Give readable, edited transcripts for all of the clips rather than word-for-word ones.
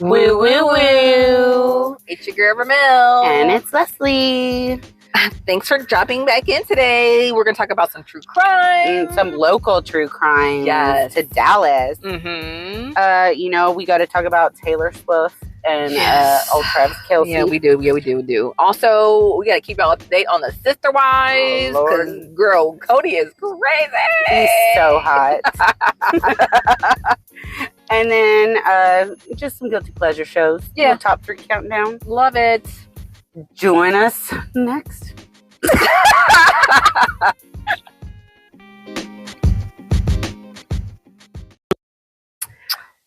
Woo woo woo. It's your girl Ramelle. And it's Leslie. Thanks for dropping back in today. We're going to talk about some true crime. Some local true crime. Yes. To Dallas. Mm-hmm. We got to talk about Taylor Swift and old Travis Kelce. Yeah, we do. Also, we got to keep y'all up to date on the Sister Wives. Because, girl, Kody is crazy. He's so hot. And then just some guilty pleasure shows. Yeah. Top 3 countdown. Love it. Join us next.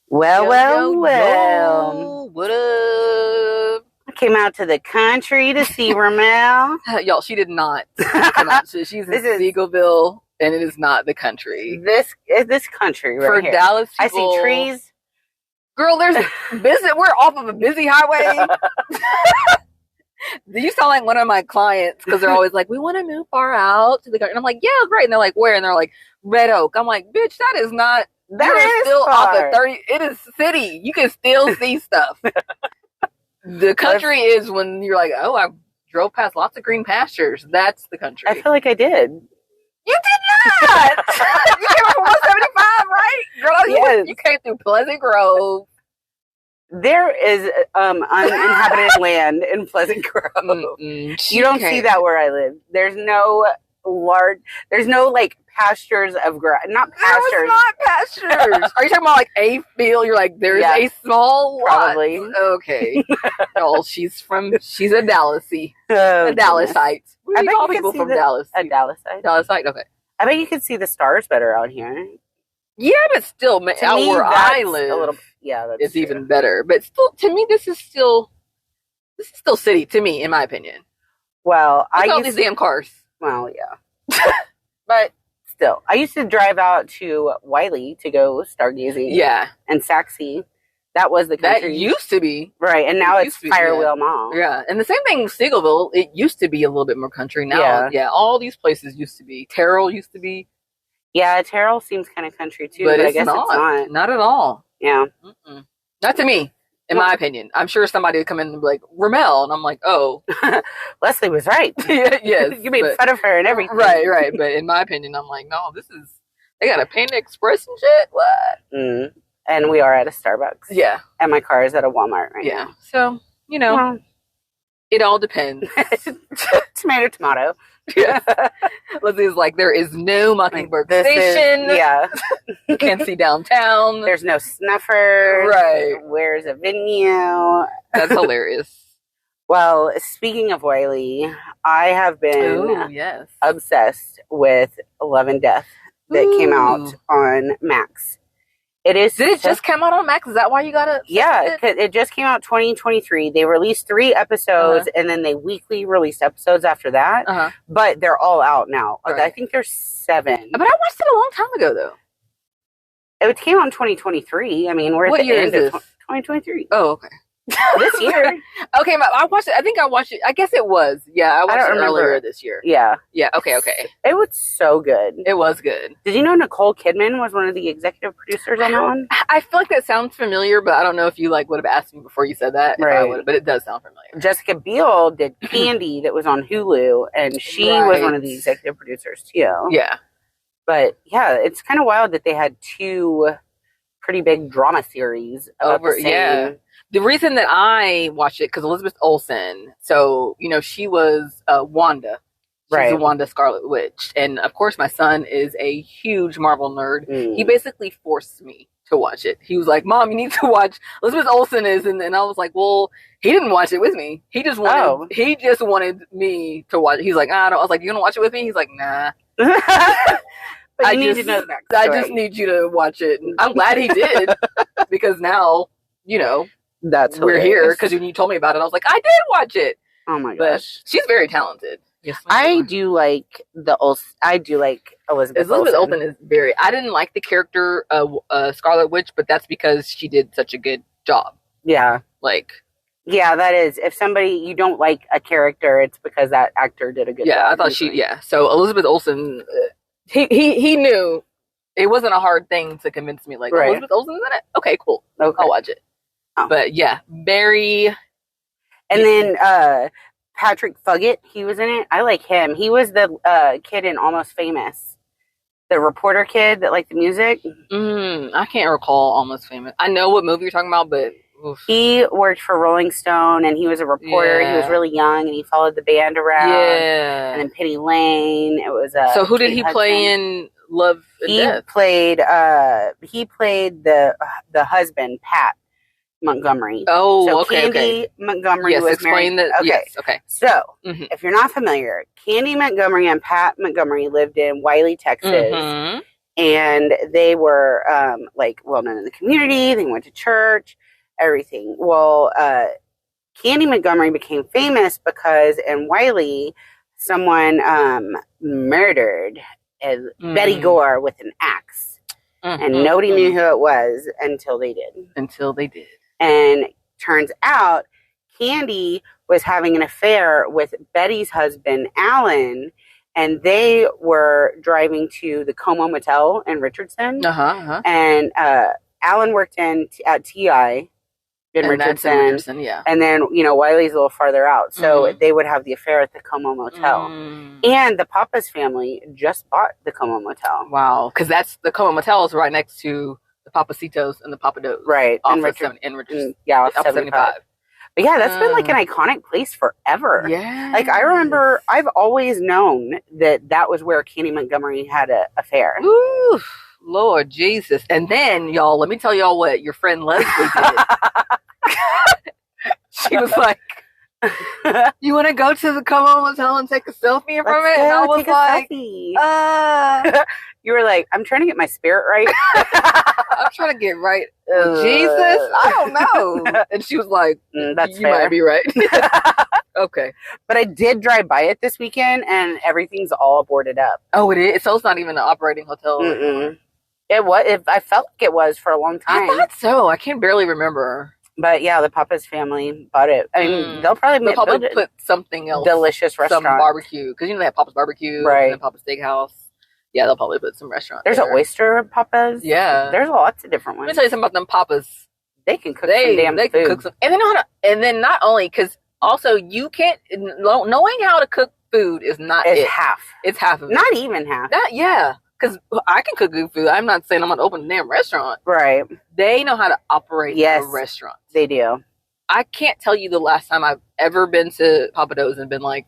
Well. What up? I came out to the country to see Ramelle. Y'all, she did not come out. She's in Seagoville, and it is not the country. This country right For here. Dallas people, I see trees. Girl, there's business. We're off of a busy highway. You sound like one of my clients because they're always like, we want to move far out to the country. And I'm like, yeah, right. And they're like, where? And they're like, Red Oak. I'm like, bitch, that is not. That is still off of 30. It is city. You can still see stuff. The country is when you're like, oh, I drove past lots of green pastures. That's the country. I feel like I did. You did not. You came from 175, right? Girl, yes. You came through Pleasant Grove. There is uninhabited land in Pleasant Grove. You don't see that where I live. There's no like pastures of grass. Not pastures. No, it's not pastures. Are you talking about like a field? You're like, there's a small lot. Probably. Okay. No, she's a Dallasy. Oh, a Dallasite. What do you call people from Dallas? A Dallasite. Dallasite, okay. I bet you can see the stars better out here. Yeah, but still, out where I live, a little, that's it's true. Even better. But still, to me, this is still city. To me, in my opinion. Well, I all these damn cars. Well, yeah, but still, I used to drive out to Wylie to go stargazing. Yeah, and Saxe. That was the country. That used to be right, and now it's Firewheel Mall. Yeah, and the same thing with Seagoville. It used to be a little bit more country. Now, yeah, all these places used to be. Terrell used to be. Yeah, Terrell seems kind of country too, but I guess it's not. Not at all. Yeah. Not to me, in my opinion. I'm sure somebody would come in and be like, Ramelle, and I'm like, oh. Leslie was right. Yes. You made fun of her and everything. Right. But in my opinion, I'm like, no, they got a Panda Express and shit? What? And we are at a Starbucks. Yeah. And my car is at a Walmart right now. So, it all depends. Tomato. Yeah. Leslie's like, there is no Mockingbird Station. You can't see downtown. There's no snuffer. Right. Where's a venue? That's hilarious. Well, speaking of Wylie, I have been obsessed with Love and Death that came out on Max. Did it just come out on Max? Is that why you got it? Yeah, because it just came out 2023. They released 3 episodes, and then they weekly released episodes after that. But they're all out now. Right. I think there's 7. But I watched it a long time ago, though. It came out in 2023. I mean, we're at the end of 2023. Oh, okay. This year. Okay, I watched it. I think I watched it. I guess it was. Yeah, I watched it earlier this year. Yeah. Yeah, okay. It was so good. It was good. Did you know Nicole Kidman was one of the executive producers on that one? I feel like that sounds familiar, but I don't know if you would have asked me before you said that. Right. But it does sound familiar. Jessica Biel did Candy that was on Hulu, and she was one of the executive producers too. Yeah. But yeah, it's kind of wild that they had 2 pretty big drama series over the same. Yeah. The reason that I watched it, because Elizabeth Olsen, so, she was Wanda. She's the Wanda Scarlet Witch. And, of course, my son is a huge Marvel nerd. He basically forced me to watch it. He was like, Mom, you need to watch Elizabeth Olsen is. And I was like, well, he didn't watch it with me. He just wanted me to watch it. He's like, I don't. I was like, you going to watch it with me? He's like, nah. But you need to know that. I just need you to watch it. And I'm glad he did. Because now, that's we're here because when you told me about it, I was like, I did watch it. Oh my gosh, she's very talented. Yes, I do like Elizabeth Olsen is very. I didn't like the character Scarlet Witch, but that's because she did such a good job. Yeah, yeah, that is. If you don't like a character, it's because that actor did a good job. Yeah, I thought So Elizabeth Olsen, he knew it wasn't a hard thing to convince me. Like Elizabeth Olsen's in it. Okay, cool. Okay. I'll watch it. Oh. But yeah, very. And then Patrick Fugget, he was in it. I like him. He was the kid in Almost Famous. The reporter kid that liked the music. I can't recall Almost Famous. I know what movie you're talking about, but... Oof. He worked for Rolling Stone, and he was a reporter. Yeah. He was really young, and he followed the band around. Yeah. And then Penny Lane. It was So who did he play in Love and Death? He played the husband, Pat Montgomery. Oh, so okay. Candy Montgomery was married. Okay. Yes, okay. So, if you're not familiar, Candy Montgomery and Pat Montgomery lived in Wylie, Texas. And they were, well known in the community. They went to church, everything. Well, Candy Montgomery became famous because in Wylie, someone murdered Betty Gore with an axe. And nobody knew who it was until they did. And turns out Candy was having an affair with Betty's husband, Alan, and they were driving to the Como Motel in Richardson. And Alan worked at TI in Richardson. Yeah. And then, Wylie's a little farther out. So they would have the affair at the Como Motel. And the Papa's family just bought the Como Motel. Wow. Because the Como Motel is right next to the Papacitos and the Papados. Right. In Richardson. Yeah, off 75. But yeah, that's been like an iconic place forever. Yeah. Like I remember, I've always known that was where Candy Montgomery had an affair. Ooh, Lord Jesus. And then, y'all, let me tell y'all what your friend Leslie did. She was like, you want to go to the Como Motel and take a selfie from it? And I was like, you were like, I'm trying to get my spirit right. I'm trying to get right. Jesus? I don't know. And she was like, that's you might be right. Okay. But I did drive by it this weekend and everything's all boarded up. Oh, it is? So it's not even an operating hotel anymore. It was. I felt like it was for a long time. I thought so. I can barely remember. But yeah, the Papa's family bought it. I mean, they'll probably put something else. Delicious restaurant. Some barbecue. Because they have Papa's Barbecue. Right. And Papa's Steakhouse. Yeah, they'll probably put some restaurant There's an oyster Papa's. Yeah. There's lots of different ones. Let me tell you something about them Papas. They can cook some damn food. Can cook some, and they know how to, and then not only, because also you can't, knowing how to cook food is not It's half. It's half of it. Not even half. Yeah. Because I can cook good food. I'm not saying I'm going to open a damn restaurant. Right. They know how to operate a restaurant. They do. I can't tell you the last time I've ever been to Papados and been like,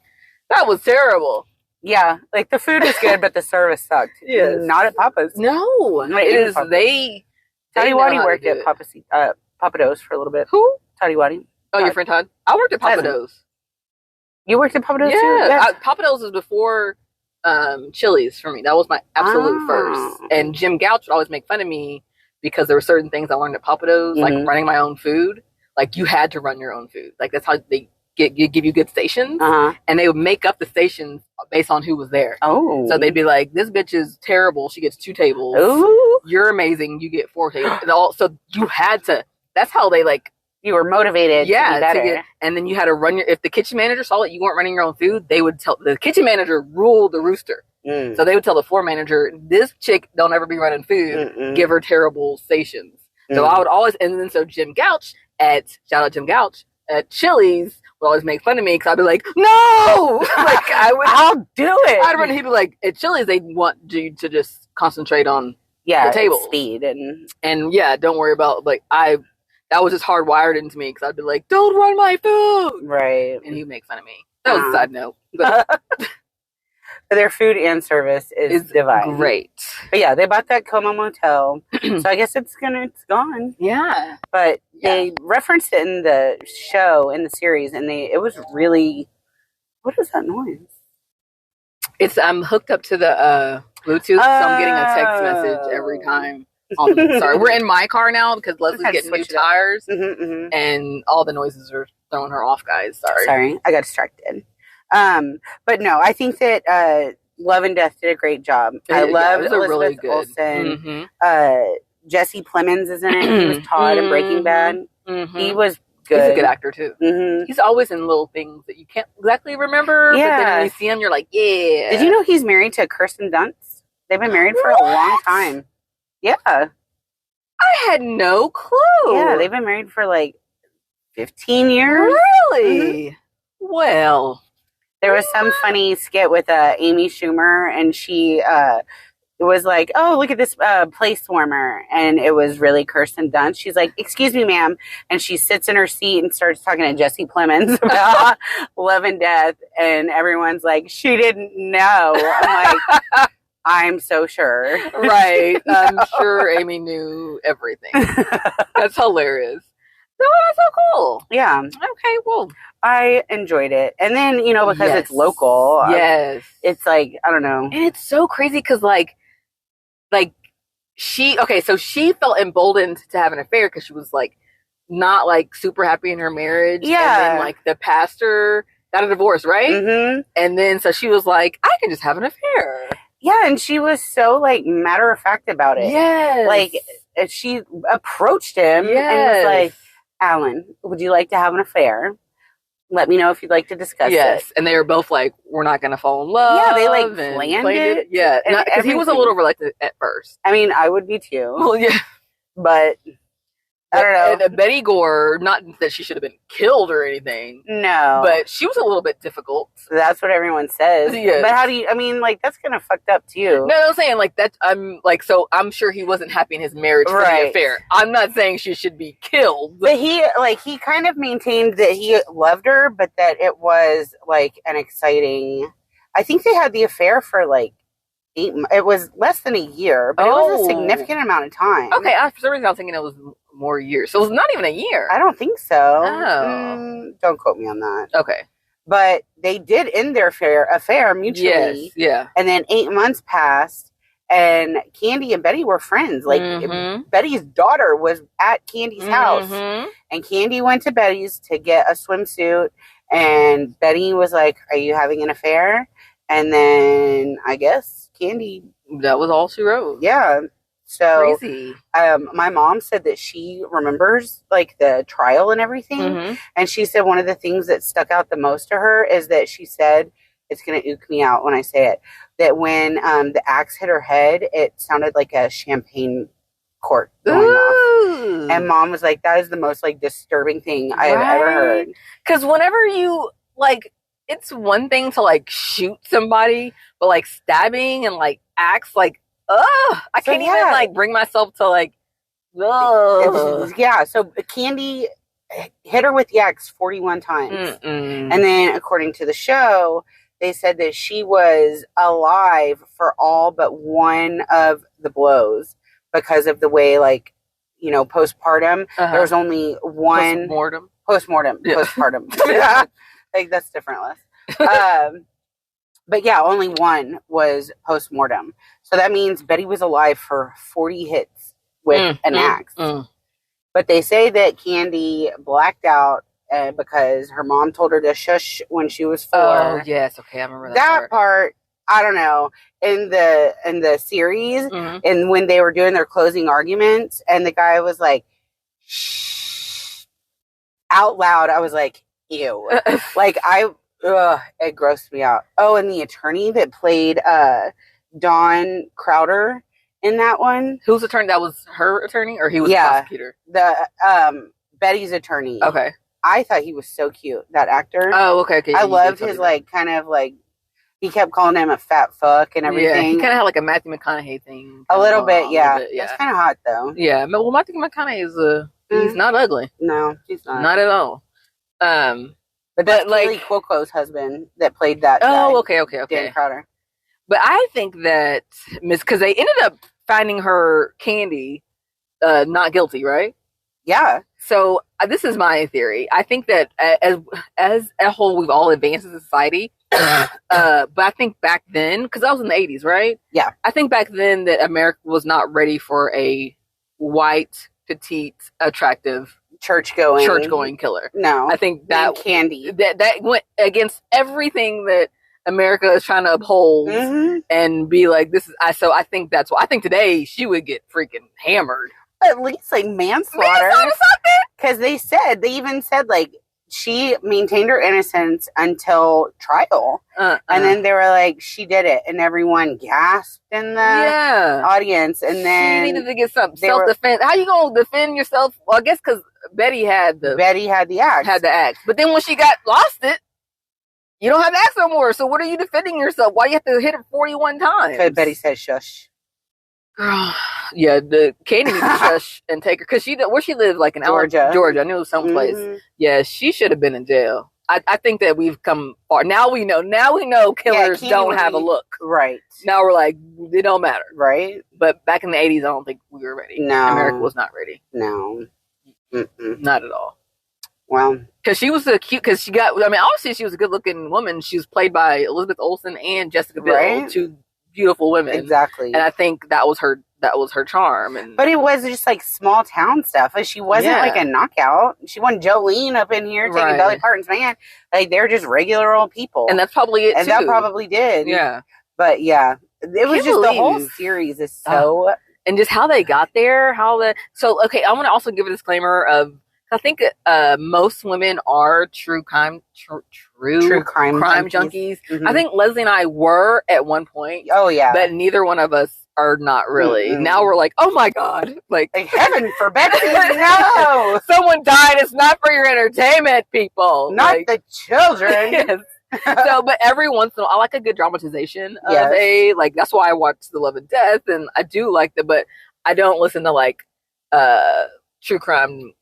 that was terrible. Yeah. Like the food is good, but the service sucked. Yes. Not at Papa's. No. It is. Toddy Waddy worked at Papados for a little bit. Who? Toddy Waddy. Oh, your friend Todd? I worked at Papados. You worked at Papados too? Yeah. Papados was before Chili's for me. That was my absolute first. And Jim Gouch would always make fun of me because there were certain things I learned at Papados, like running my own food. Like you had to run your own food. Like that's how they give you good stations. And they would make up the stations based on who was there. Oh. So they'd be like, this bitch is terrible. She gets 2 tables. Ooh. You're amazing. You get 4 tables. So you had to, that's how they you were motivated to be better. And then you had to run if the kitchen manager saw that you weren't running your own food, they would tell, the kitchen manager ruled the rooster. So they would tell the floor manager, this chick don't ever be running food. Give her terrible stations. So I would always, and then so Jim Gouch shout out Jim Gouch at Chili's would always make fun of me because I'd be like, no! I'll do it. I'd run, he'd be like, at Chili's, they want you to just concentrate on the table. Speed. And don't worry about, that was just hardwired into me because I'd be like, don't run my food! Right. And he'd make fun of me. That was a side note. But their food and service is divine. Great. But yeah, they bought that Como Motel. So I guess it's gone. Yeah. But they referenced it in the show, in the series, and it was really, what is that noise? I'm hooked up to the Bluetooth, so I'm getting a text message every time. Sorry, we're in my car now because Leslie's getting new tires, and all the noises are throwing her off, guys. Sorry, I got distracted. But no, I think that Love and Death did a great job. I love Elizabeth really good. Olsen. Jesse Plemons is in it. He was Todd in Breaking Bad. He was good. He's a good actor too. He's always in little things that you can't exactly remember. But then when you see him, you're like, yeah. Did you know he's married to Kirsten Dunst? They've been married for a long time. Yeah. I had no clue. Yeah, they've been married for like 15 years. Really? Mm-hmm. Well, there was some funny skit with Amy Schumer, and she was like, "Oh, look at this place warmer," and it was really Kirsten Dunst. She's like, "Excuse me, ma'am," and she sits in her seat and starts talking to Jesse Plemons about Love and Death, and everyone's like, "She didn't know." I'm like, I'm so sure. Right. I'm sure Amy knew everything. That's hilarious. No, that's so cool. Yeah. Okay, well. I enjoyed it. And then, because it's local. Yes. It's like, I don't know. And it's so crazy because, she felt emboldened to have an affair because she was, not, super happy in her marriage. Yeah. And then, the pastor got a divorce, right? Mm-hmm. And then, so she was like, I can just have an affair. Yeah, and she was so, matter of fact about it. Yes. She approached him and was like, Alan, would you like to have an affair? Let me know if you'd like to discuss it. Yes, and they were both like, we're not going to fall in love. Yeah, they planned it. Yeah, because he was a little reluctant at first. I mean, I would be too. Well, yeah. But I don't know. And Betty Gore, not that she should have been killed or anything. No. But she was a little bit difficult. That's what everyone says. Yes. But how do you, that's kind of fucked up too. No, I'm saying so I'm sure he wasn't happy in his marriage for the affair. I'm not saying she should be killed. But he kind of maintained that he loved her, but that it was an exciting, I think they had the affair for it was less than a year, but it was a significant amount of time. Okay, for some reason I was thinking it was more years. So it was not even a year. I don't think so. Oh. Don't quote me on that. Okay. But they did end their affair mutually. Yes, yeah. And then 8 months passed, and Candy and Betty were friends. Betty's daughter was at Candy's house, and Candy went to Betty's to get a swimsuit, and Betty was like, "Are you having an affair?" And then I guess Candy... That was all she wrote. Yeah. So, crazy. My mom said that she remembers the trial and everything, and she said one of the things that stuck out the most to her is that she said, it's going to ook me out when I say it, that when the axe hit her head, it sounded like a champagne cork going off. And Mom was like, that is the most disturbing thing I have ever heard. Because whenever you it's one thing to shoot somebody, but stabbing and axe I can't even bring myself to ugh. Yeah, so Candy hit her with the axe 41 times. And then according to the show, they said that she was alive for all but one of the blows because of the way postpartum. There was only one postmortem. Yeah. Postpartum. Yeah. That's different, Les. But yeah, only one was post-mortem. So that means Betty was alive for 40 hits with an axe. But they say that Candy blacked out because her mom told her to shush when she was 4. Oh, yes. Okay, I remember that part. I don't know. In the series, and when they were doing their closing arguments, and the guy was like, shh, out loud, I was like, ew. It grossed me out. Oh, and the attorney that played Dawn Crowder in that one. Whose attorney? That was her attorney, or he was the prosecutor? The Betty's attorney. Okay. I thought he was so cute, that actor. Oh, okay. I loved his he kept calling him a fat fuck and everything. Yeah, he kind of had a Matthew McConaughey thing. A little bit, yeah. It's kind of hot though. Yeah, well, Matthew McConaughey is he's not ugly. No, he's not. Not at all. But that's Kaylee Cuoco's husband that played that guy. Oh, okay. Dan Crowder. But I think that because they ended up finding her Candy not guilty, right? Yeah. So this is my theory. I think that as a whole, we've all advanced as a society. But I think back then, because I was in the 80s, right? Yeah. I think back then that America was not ready for a white, petite, attractive, church-going killer. No. I think that Candy. That went against everything that America is trying to uphold and be like, this is. So I think that's why. I think today she would get freaking hammered. At least manslaughter. Because they even said she maintained her innocence until trial. And then they were like, she did it. And everyone gasped in the audience. And then she needed to get some self-defense. How you going to defend yourself? Well, I guess because Betty had the axe. But then when she lost it, you don't have the axe no more. So what are you defending yourself? Why do you have to hit it 41 times? Because Betty said shush. Girl, yeah, the Candy needs to shush and take her, because where she lived, like in Georgia. I knew it was someplace. Mm-hmm. Yeah, she should have been in jail. I think that we've come far. Now we know killers don't have a look. Right. Now we're like, it don't matter. Right. But back in the 80s, I don't think we were ready. No. America was not ready. No. Mm-mm. Not at all. Well, because she was so cute. Because obviously she was a good-looking woman. She was played by Elizabeth Olsen and Jessica Biel, two beautiful women. Exactly. And I think that was her charm. But it was just like small town stuff. Like, she wasn't like a knockout. She wasn't Jolene up in here taking Dolly Parton's man. Like, they're just regular old people. And that's probably it, and that probably did. Yeah. But yeah, it was just the whole series is so... and just how they got there, So, okay, I want to also give a disclaimer of, I think most women are true crime junkies. Mm-hmm. I think Leslie and I were at one point. Oh, yeah. But neither one of us are not really. Mm-hmm. Now we're like, oh my God. Like heaven forbid. No. Someone died. It's not for your entertainment, people. Not the children. Yes. So, but every once in a while, I like a good dramatization of that's why I watch The Love and Death, and I do like but I don't listen to true crime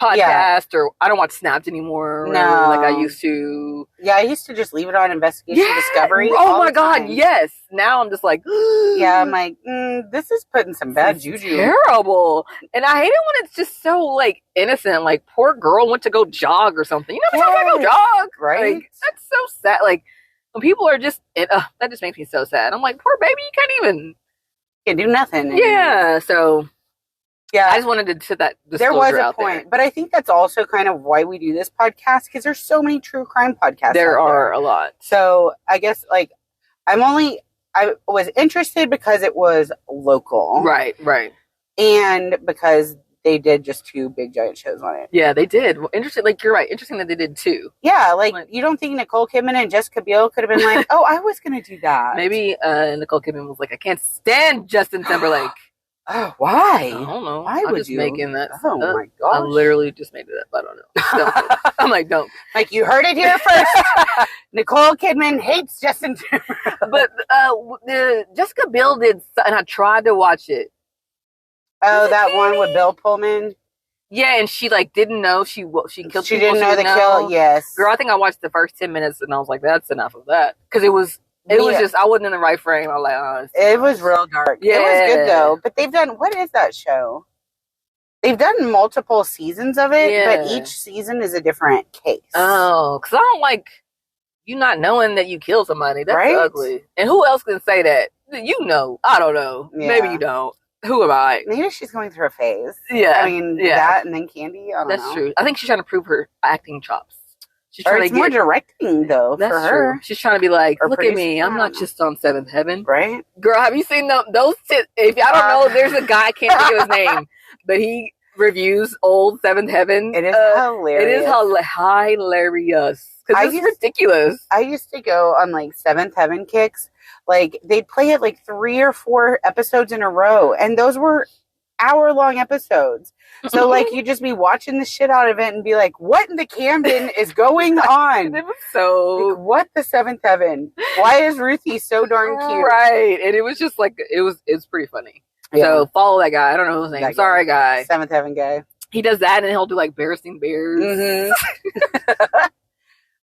podcast, or I don't watch Snapped anymore. No, like I used to. Yeah, I used to just leave it on Investigation Discovery. Oh my God, yes. Now I'm just like, yeah, I'm like, this is putting some bad juju. Terrible, and I hate it when it's just so like innocent. Like, poor girl went to go jog or something. You know, how to go jog, right? Like, that's so sad. Like when people are just, that just makes me so sad. I'm like, poor baby, you can't do nothing. Yeah, so. Yeah, I just wanted to that. There was a point, but I think that's also kind of why we do this podcast, because there's so many true crime podcasts. There are a lot. So I guess I was interested because it was local, right, and because they did just 2 big giant shows on it. Yeah, they did. Well, interesting. Like, you're right. Interesting that they did 2. Yeah, like you don't think Nicole Kidman and Jessica Biel could have been like, oh, I was going to do that. Maybe Nicole Kidman was like, I can't stand Justin Timberlake. Oh, why? I don't know. Why would you? Making that. Oh my gosh! I literally just made it up. I don't know. I'm like, don't. Like, you heard it here first. Nicole Kidman hates Justin Timberlake. But the Jessica Biel did, and I tried to watch it. Oh, that one with Bill Pullman. Yeah, and she didn't know she killed. She people. Didn't know the kill. Yes, girl. I think I watched the first 10 minutes, and I was like, that's enough of that, because it was just, I wasn't in the right frame. I was like, it was real dark. Yeah. It was good though. But they've done, what is that show? They've done multiple seasons of it, but each season is a different case. Oh, because I don't like you not knowing that you killed somebody. That's ugly. And who else can say that? You know. I don't know. Yeah. Maybe you don't. Who am I? Maybe she's going through a phase. Yeah. I mean, that and then Candy. I don't know. That's true. I think she's trying to prove her acting chops. She's trying to more directing, though, for her. True. She's trying to be like, look at me. I'm not just on Seventh Heaven. Right? Girl, have you seen those? If I don't know, there's a guy, I can't think of his name, but he reviews old Seventh Heaven. It is hilarious. It is hilarious. Because it's ridiculous. I used to go on, Seventh Heaven kicks. They'd play it 3 or 4 episodes in a row. And those were hour-long episodes. So, you'd just be watching the shit out of it and be like, what in the Camden is going on? It was so... what the Seventh Heaven? Why is Ruthie so darn cute? Right. And it was just it was pretty funny. Yeah. So, follow that guy. I don't know his name. Sorry, guy. Seventh Heaven guy. He does that, and he'll do, Bearsting Bears. Mm-hmm.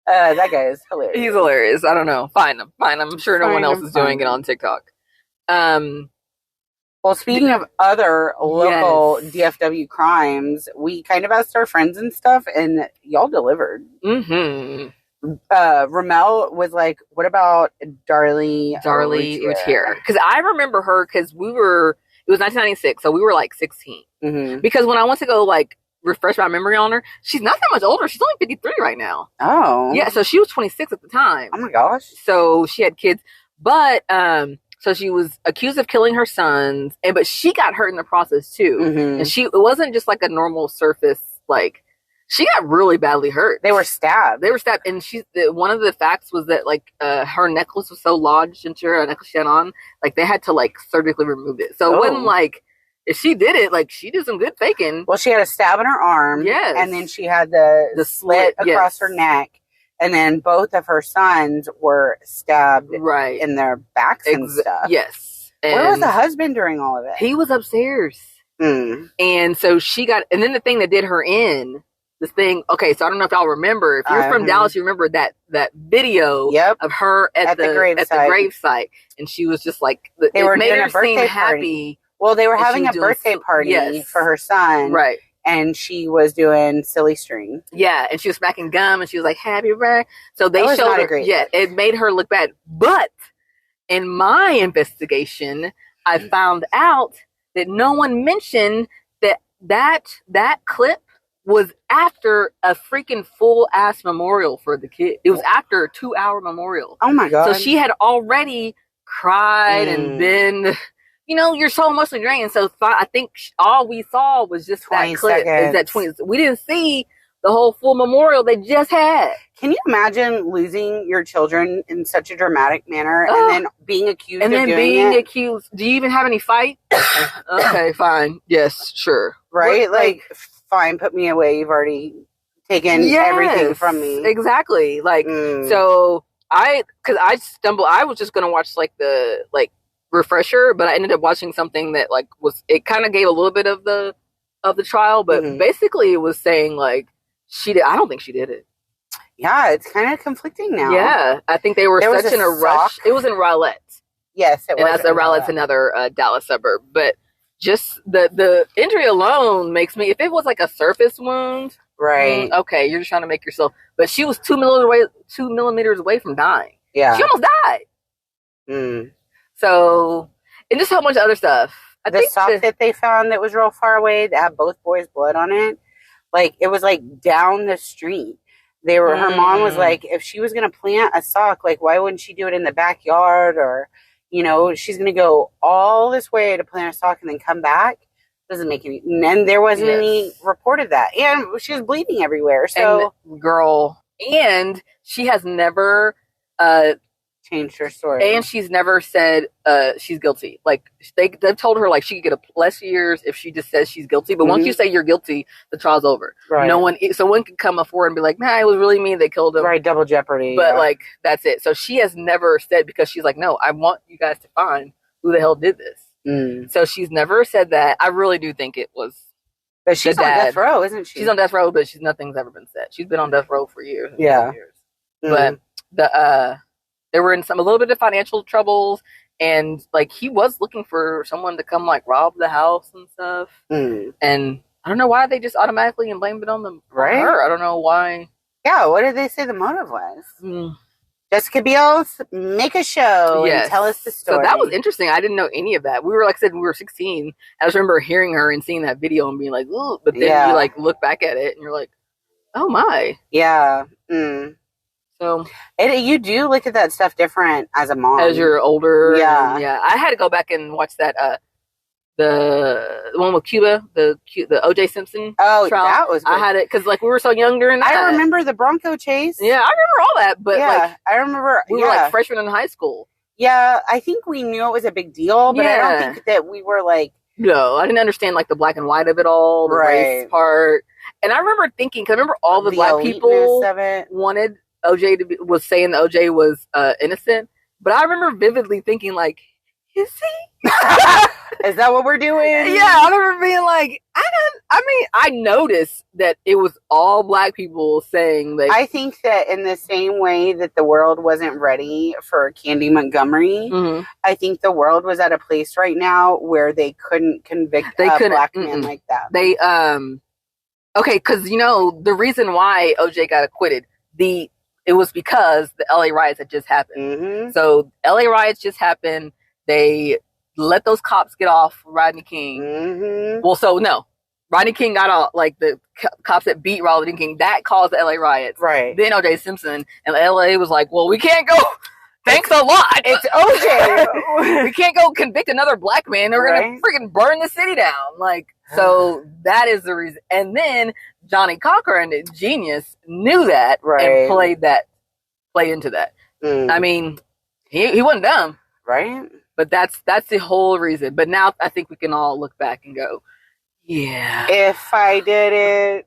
That guy is hilarious. He's hilarious. I don't know. Find him. I'm sure no one else is doing it on TikTok. Well, speaking of other local DFW crimes, we kind of asked our friends and stuff, and y'all delivered. Mm-hmm. Ramelle was like, what about Darlie Routier? Because I remember her because it was 1996, so we were 16. Mm-hmm. Because when I went to go refresh my memory on her, she's not that much older. She's only 53 right now. Oh. Yeah, so she was 26 at the time. Oh my gosh. So she had kids. But, so she was accused of killing her sons, but she got hurt in the process too. Mm-hmm. And it wasn't just a normal surface, She got really badly hurt. They were stabbed. And one of the facts was that like her necklace was so lodged into her necklace she had on, like they had to like surgically remove it. So it wasn't like if she did it, like she did some good faking. Well, she had a stab in her arm. Yes. And then she had the slit across her neck. And then both of her sons were stabbed in their backs and stuff. Yes. And where was the husband during all of it? He was upstairs. And so and then the thing that did her in, this thing, okay, so I don't know if y'all remember. If you're from Dallas, you remember that video of her at the gravesite. And she was just like, they were doing a birthday party. Well, they were having a birthday party for her son. Right. And she was doing silly string. Yeah, and she was smacking gum, and she was like, happy birthday. So they showed her, it made her look bad. But in my investigation, I found out that no one mentioned that clip was after a freaking full-ass memorial for the kid. It was after a 2-hour memorial. Oh, my God. So she had already cried and been... You know, you're so emotionally drained. So I think all we saw was just that clip. Is that 20? We didn't see the whole full memorial they just had. Can you imagine losing your children in such a dramatic manner and then being accused of doing it? Do you even have any fight? Okay, fine. Yes, sure. Right? Like, fine, put me away. You've already taken everything from me. Exactly. Like, so I was just going to watch the refresher, but I ended up watching something that it kind of gave a little bit of the trial, but basically it was saying like I don't think she did it. Yeah, it's kind of conflicting now. Yeah, I think they were such in a rush. It was in Rowlett. Yes, it was. And Rowlett's another Dallas suburb, but just the injury alone makes me. If it was like a surface wound, right? Okay, you're just trying to make yourself. But she was 2 millimeters away from dying. Yeah, she almost died. So, and just so much other stuff. The sock that they found that was real far away that had both boys' blood on it, like it was like down the street. Her mom was like, if she was gonna plant a sock, like why wouldn't she do it in the backyard? Or, you know, she's gonna go all this way to plant a sock and then come back. Doesn't make any. And there wasn't any report of that, and she was bleeding everywhere. So, and she has never changed her story, and she's never said she's guilty. Like they've told her like she could get less years if she just says she's guilty. But once you say you're guilty, the trial's over. Right. Someone can come forward and be like, "Nah, it was really me. They killed him." Right, double jeopardy. But like that's it. So she has never said, because she's like, "No, I want you guys to find who the hell did this." So she's never said that. I really do think it was. But she's on death row, isn't she? She's on death row, but nothing's ever been said. She's been on death row for years. Yeah. But they were in a little bit of financial troubles, and like he was looking for someone to come like rob the house and stuff. And I don't know why they just automatically blamed it on her. I don't know why. Yeah, what did they say the motive was? Jessica Biel's make a show and tell us the story. So that was interesting. I didn't know any of that. We were like I said, we were 16. I just remember hearing her and seeing that video and being like, "Ooh," but then you like look back at it and you're like, "Oh my." Yeah. So you do look at that stuff different as a mom. As you're older. Yeah. Yeah. I had to go back and watch that the one with Cuba, the O.J. Simpson trial. That was good. I had it because like we were so young during that. I remember the Bronco chase. Yeah, I remember all that, but like I remember we were like freshmen in high school. Yeah, I think we knew it was a big deal, but I don't think that we were like. No, I didn't understand like the black and white of it all, the race part. And I remember thinking, because I remember all the black people wanted OJ was saying that OJ was innocent, but I remember vividly thinking like, is he? Is that what we're doing? Yeah, I remember being like, I noticed that it was all black people saying that. I think that in the same way that the world wasn't ready for Candy Montgomery, I think the world was at a place right now where they couldn't convict a black man like that. They, okay, because, you know, the reason why OJ got acquitted, it was because the LA riots had just happened. So LA riots just happened. They let those cops get off Rodney King. Well, so no, Rodney King got off, like the cops that beat Rodney King, that caused the LA riots. Right. Then O.J. Simpson, and LA was like, well, we can't go Thanks a lot. It's OJ. We can't go convict another black man. We're going to freaking burn the city down. Like, so that is the reason. And then Johnny Cochran, genius, knew that and play into that. I mean, he wasn't dumb. Right. But that's the whole reason. But now I think we can all look back and go, yeah. If I did it.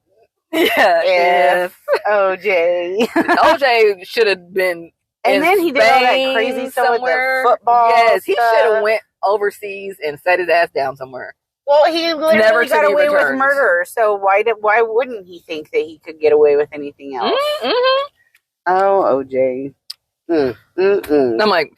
Yeah. If OJ. OJ should have been. And then he did all that crazy stuff with the football. Yes, he should have went overseas and set his ass down somewhere. Well, he literally got away with murder, so why wouldn't he think that he could get away with anything else? Mm-hmm. Oh, OJ. I'm like,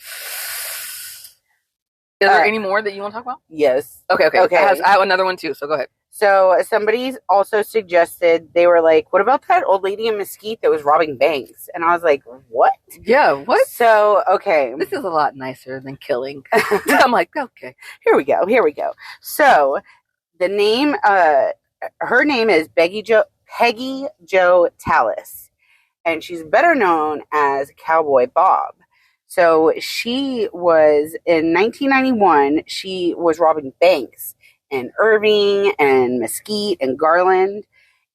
is there any more that you want to talk about? Yes. Okay. I have another one too, so go ahead. So somebody also suggested, they were like, what about that old lady in Mesquite that was robbing banks? And I was like, what? Yeah, what? So, okay. This is a lot nicer than killing. I'm like, okay. Here we go. So, the name, her name is Peggy Jo Tallas. And she's better known as Cowboy Bob. So, she was, in 1991, she was robbing banks in Irving and Mesquite and Garland,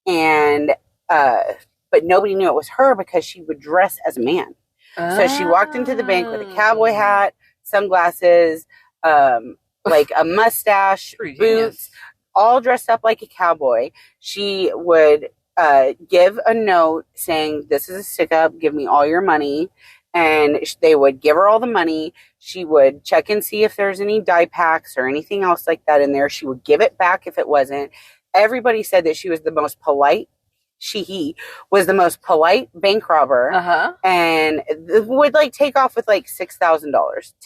and but nobody knew it was her because she would dress as a man. So she walked into the bank with a cowboy hat, sunglasses, like a mustache, boots, all dressed up like a cowboy. She would give a note saying, "This is a stick up, give me all your money." And they would give her all the money. She would check and see if there's any die packs or anything else like that in there. She would give it back if it wasn't. Everybody said that she was the most polite. He was the most polite bank robber, and would like take off with like $6,000,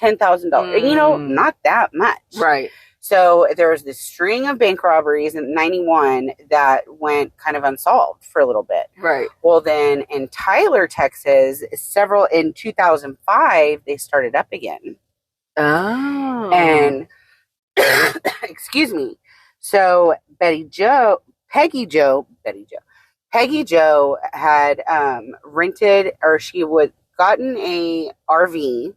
$10,000. You know, not that much, right? So there was this string of bank robberies in 91 that went kind of unsolved for a little bit. Right. Well, then in Tyler, Texas, in 2005, they started up again. Oh. And, excuse me. So Peggy Jo had rented, or she would gotten a RV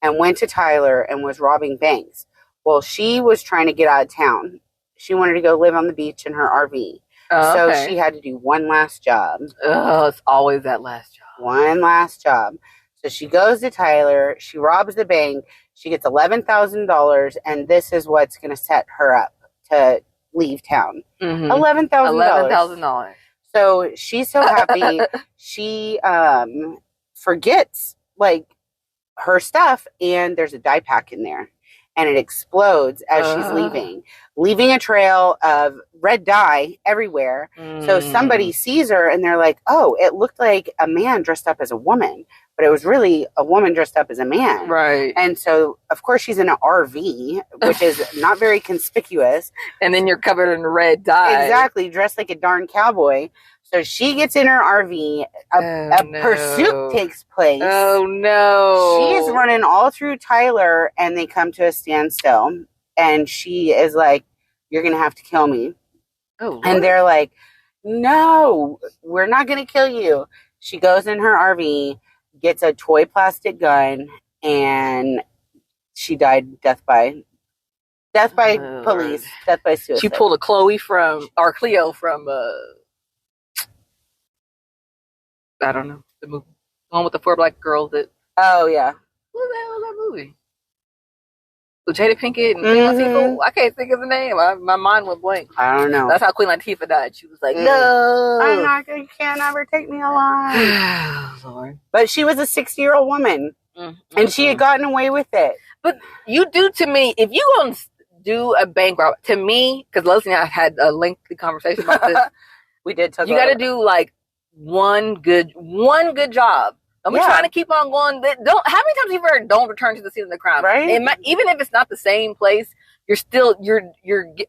and went to Tyler and was robbing banks. Well, she was trying to get out of town. She wanted to go live on the beach in her RV. Oh, so she had to do one last job. Oh, it's always that last job. One last job. So she goes to Tyler. She robs the bank. She gets $11,000, and this is what's going to set her up to leave town. $11,000. So she's so happy. She forgets, like, her stuff, and there's a die pack in there. And it explodes as she's leaving a trail of red dye everywhere. So somebody sees her and they're like, oh, it looked like a man dressed up as a woman, but it was really a woman dressed up as a man. Right. And so, of course, she's in an RV, which is not very conspicuous. And then you're covered in red dye. Exactly, dressed like a darn cowboy. So she gets in her RV. A pursuit takes place. Oh, no. She is running all through Tyler, and they come to a standstill. And she is like, you're going to have to kill me. Oh, what? And they're like, no, we're not going to kill you. She goes in her RV, gets a toy plastic gun, and she died death by police, death by suicide. She pulled a Cleo from I don't know, the movie. The one with the 4 black girls that... Oh, yeah. What the hell is that movie? With Jada Pinkett and Queen Latifah? I can't think of the name. My mind went blank. I don't know. That's how Queen Latifah died. She was like, no! You can't ever take me alive. Lord. But she was a 60-year-old woman. And she had gotten away with it. But you do to me, if you going to do a bank robbery, to me, because Leslie and I had a lengthy conversation about this. We did talk about it. You got to do like one good job. I'm trying to keep on going. How many times have you heard don't return to the scene of the crime? Right. Even if it's not the same place, you're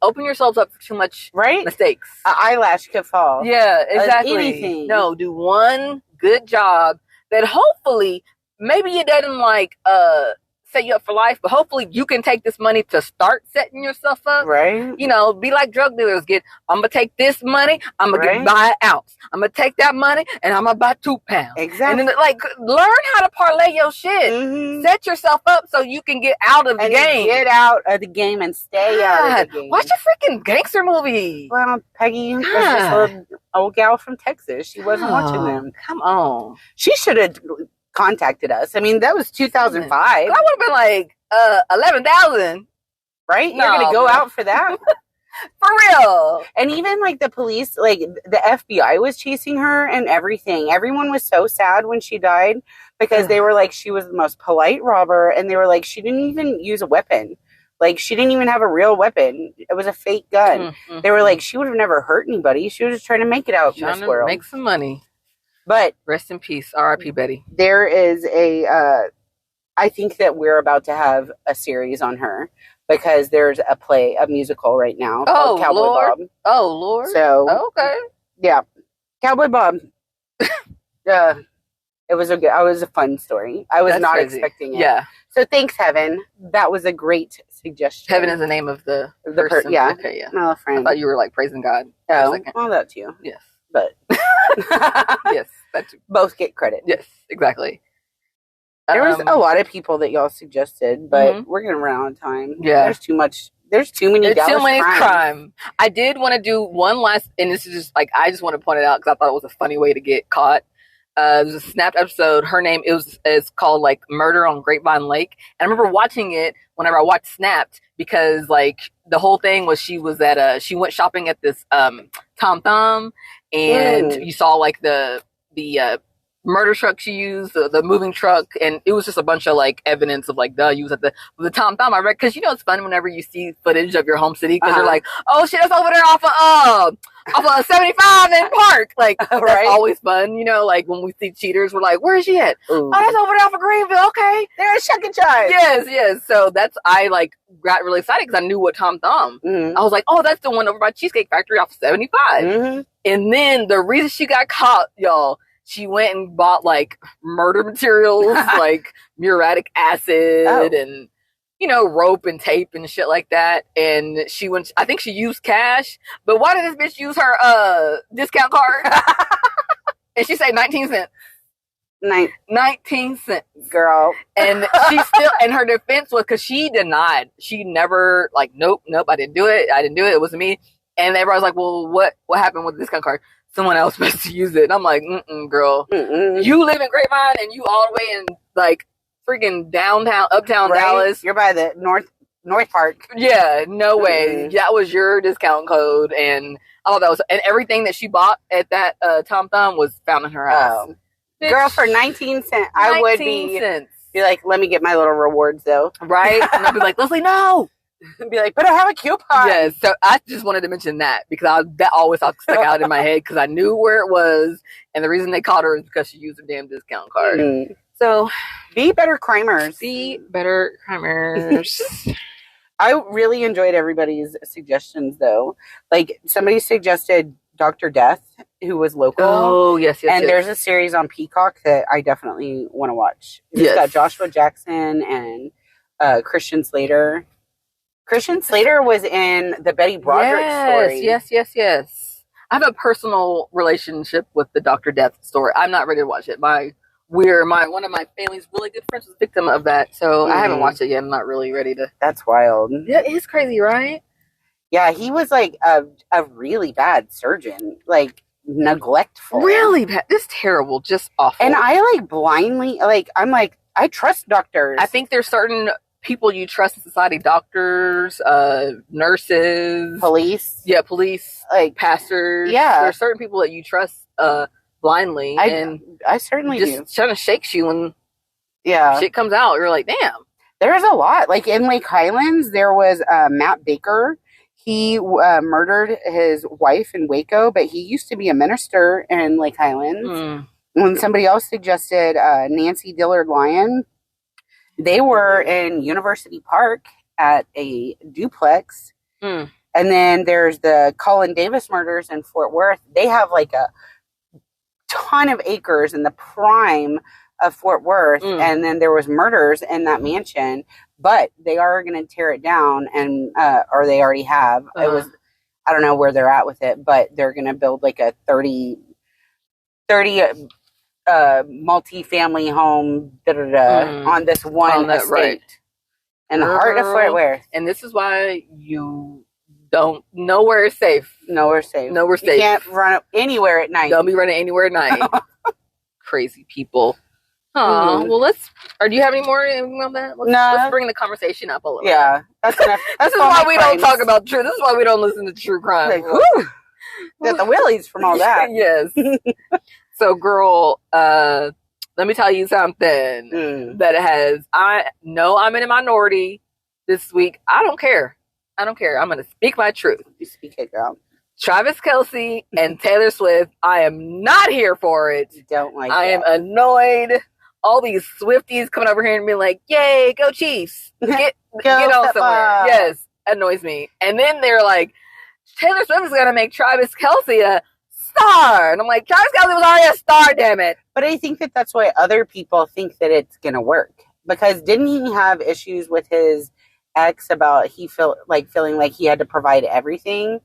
opening yourselves up for too much mistakes. An eyelash could fall. Yeah, exactly. Anything. No, do one good job that hopefully maybe you didn't like set you up for life, but hopefully you can take this money to start setting yourself up. Right. You know, be like drug dealers. I'm going to take this money, I'm going to buy an ounce. I'm going to take that money, and I'm going to buy 2 pounds. Exactly. And then, like, learn how to parlay your shit. Mm-hmm. Set yourself up so you can get out of the game. Get out of the game and stay out of the game. Watch a freaking gangster movie. Well, Peggy was this little old gal from Texas. She wasn't watching them. Come on. She should have contacted us. I mean, that was 2005. I would have been like, 11,000. Right? You're going to go out for that? For real. And even like the police, like the FBI was chasing her and everything. Everyone was so sad when she died because they were like, she was the most polite robber. And they were like, she didn't even use a weapon. Like, she didn't even have a real weapon. It was a fake gun. Mm-hmm. They were like, she would have never hurt anybody. She was just trying to make it out in this world. Make some money. But rest in peace, R.I.P. Betty. There is I think that we're about to have a series on her because there's a musical right now called Cowboy Bob. Oh, Lord. So, okay. Yeah. Cowboy Bob. It was a fun story. I was not expecting it. Yeah. So thanks, Heaven. That was a great suggestion. Heaven is the name of the person. Yeah. Okay, yeah. No, friend. I thought you were like praising God. Oh, well, that too. Yes. But yes, that's both get credit. Yes, exactly. There was a lot of people that y'all suggested, but we're gonna run out of time. Yeah, there's too much. There's too many. There's too many crime. I did want to do one last, and this is just like I just want to point it out because I thought it was a funny way to get caught. There's a Snapped episode. Her name is called like Murder on Grapevine Lake, and I remember watching it whenever I watched Snapped because like the whole thing was she went shopping at this Tom Thumb, and you saw like the murder truck she used, the moving truck, and it was just a bunch of like evidence of like you was at the Tom Thumb. I read because it's fun whenever you see footage of your home city because you're like, oh shit, that's over there off of 75 in Park. Like that's always fun, like when we see cheaters, we're like, where is she at? Ooh. Oh, that's over there off of Greenville. Okay, there's Chuck and Chive. Yes. So I like got really excited because I knew what Tom Thumb. Mm-hmm. I was like, oh, that's the one over by Cheesecake Factory off of 75. Mm-hmm. And then the reason she got caught, y'all. She went and bought like murder materials, like muriatic acid and, rope and tape and shit like that. And I think she used cash, but why did this bitch use her discount card? And she said 19 cents. 19 cents. Girl. And and her defense was because she denied. She never like, nope, I didn't do it. It wasn't me. And everybody's like, well, what happened with the discount card? Someone else supposed to use it. And I'm like, girl. Mm-mm. You live in Grapevine and you all the way in like freaking uptown Dallas. You're by the North Park. Yeah, no way. That was your discount code. And and everything that she bought at that Tom Thumb was found in her house. Oh. Girl, for 19 cents, I would be like, let me get my little rewards though. Right? And I'd be like, Leslie, no. And be like, but I have a coupon. Yes, so I just wanted to mention that because that always stuck out in my head because I knew where it was, and the reason they caught her is because she used a damn discount card. Mm-hmm. So, be better crimers. I really enjoyed everybody's suggestions, though. Like somebody suggested Dr. Death, who was local. Oh, yes. And there's a series on Peacock that I definitely want to watch. It's got Joshua Jackson and Christian Slater. Christian Slater was in the Betty Broderick story. Yes. I have a personal relationship with the Dr. Death story. I'm not ready to watch it. One of my family's really good friends was a victim of that, so I haven't watched it yet. I'm not really ready to. That's wild. Yeah, it is crazy, right? Yeah, he was like a really bad surgeon, neglectful. Really bad. This is terrible, just awful. And I blindly I'm like I trust doctors. I think there's certain people you trust in society, doctors, nurses, police. Yeah, police, like pastors. Yeah. There's certain people that you trust blindly. I certainly just kind of shakes you when shit comes out. You're like, damn. There's a lot. Like in Lake Highlands, there was Matt Baker. He murdered his wife in Waco, but he used to be a minister in Lake Highlands. When somebody else suggested Nancy Dillard Lyon, they were in University Park at a duplex. And then there's the Colin Davis murders in Fort Worth. They have like a ton of acres in the prime of Fort Worth, and then there was murders in that mansion, but they are going to tear it down, and or they already have. It was, I don't know where they're at with it, but they're going to build like a 30 multi-family home on this one estate. Right. In the heart of Fort Worth. And this is why you don't, nowhere is safe. Nowhere safe. Nowhere safe. You can't run anywhere at night. Don't be running anywhere at night. Crazy people. Oh, well, do you have any more on that? Let's bring the conversation up a little. Yeah, that's enough. This is why we don't talk about true. This is why we don't listen to true crime. Like, got the willies from all that. Yes. So, girl, let me tell you something I know I'm in a minority this week. I don't care. I'm going to speak my truth. You speak it, girl. Travis Kelce and Taylor Swift, I am not here for it. You don't like I am annoyed. All these Swifties coming over here and being like, yay, go Chiefs. Get on somewhere. Yes, annoys me. And then they're like, Taylor Swift is going to make Travis Kelce a star. And I'm like, Travis Kelce was already a star, damn it. But I think that's why other people think that it's going to work. Because didn't he have issues with his ex about feeling like he had to provide everything?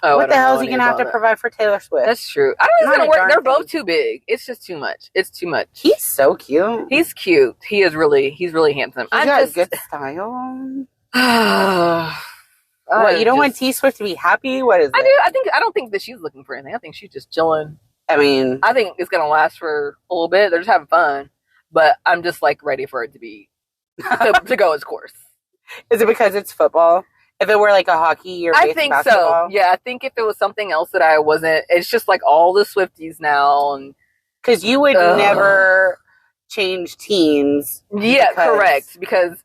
Oh, what the hell is he going to have to provide for Taylor Swift? That's true. I don't think it's going to work. They're both too big. It's just too much. It's too much. He's so cute. He's cute. He's really handsome. He's got good style. What, you don't want T Swift to be happy? What is it? I do. I don't think that she's looking for anything. I think she's just chilling. I mean, I think it's going to last for a little bit. They're just having fun. But I'm just like ready for it to be, to go its course. Is it because it's football? If it were like a hockey or I think basketball? So. Yeah, I think if it was something else that I wasn't, it's just like all the Swifties now. And because you would never change teams. Yeah, correct. Because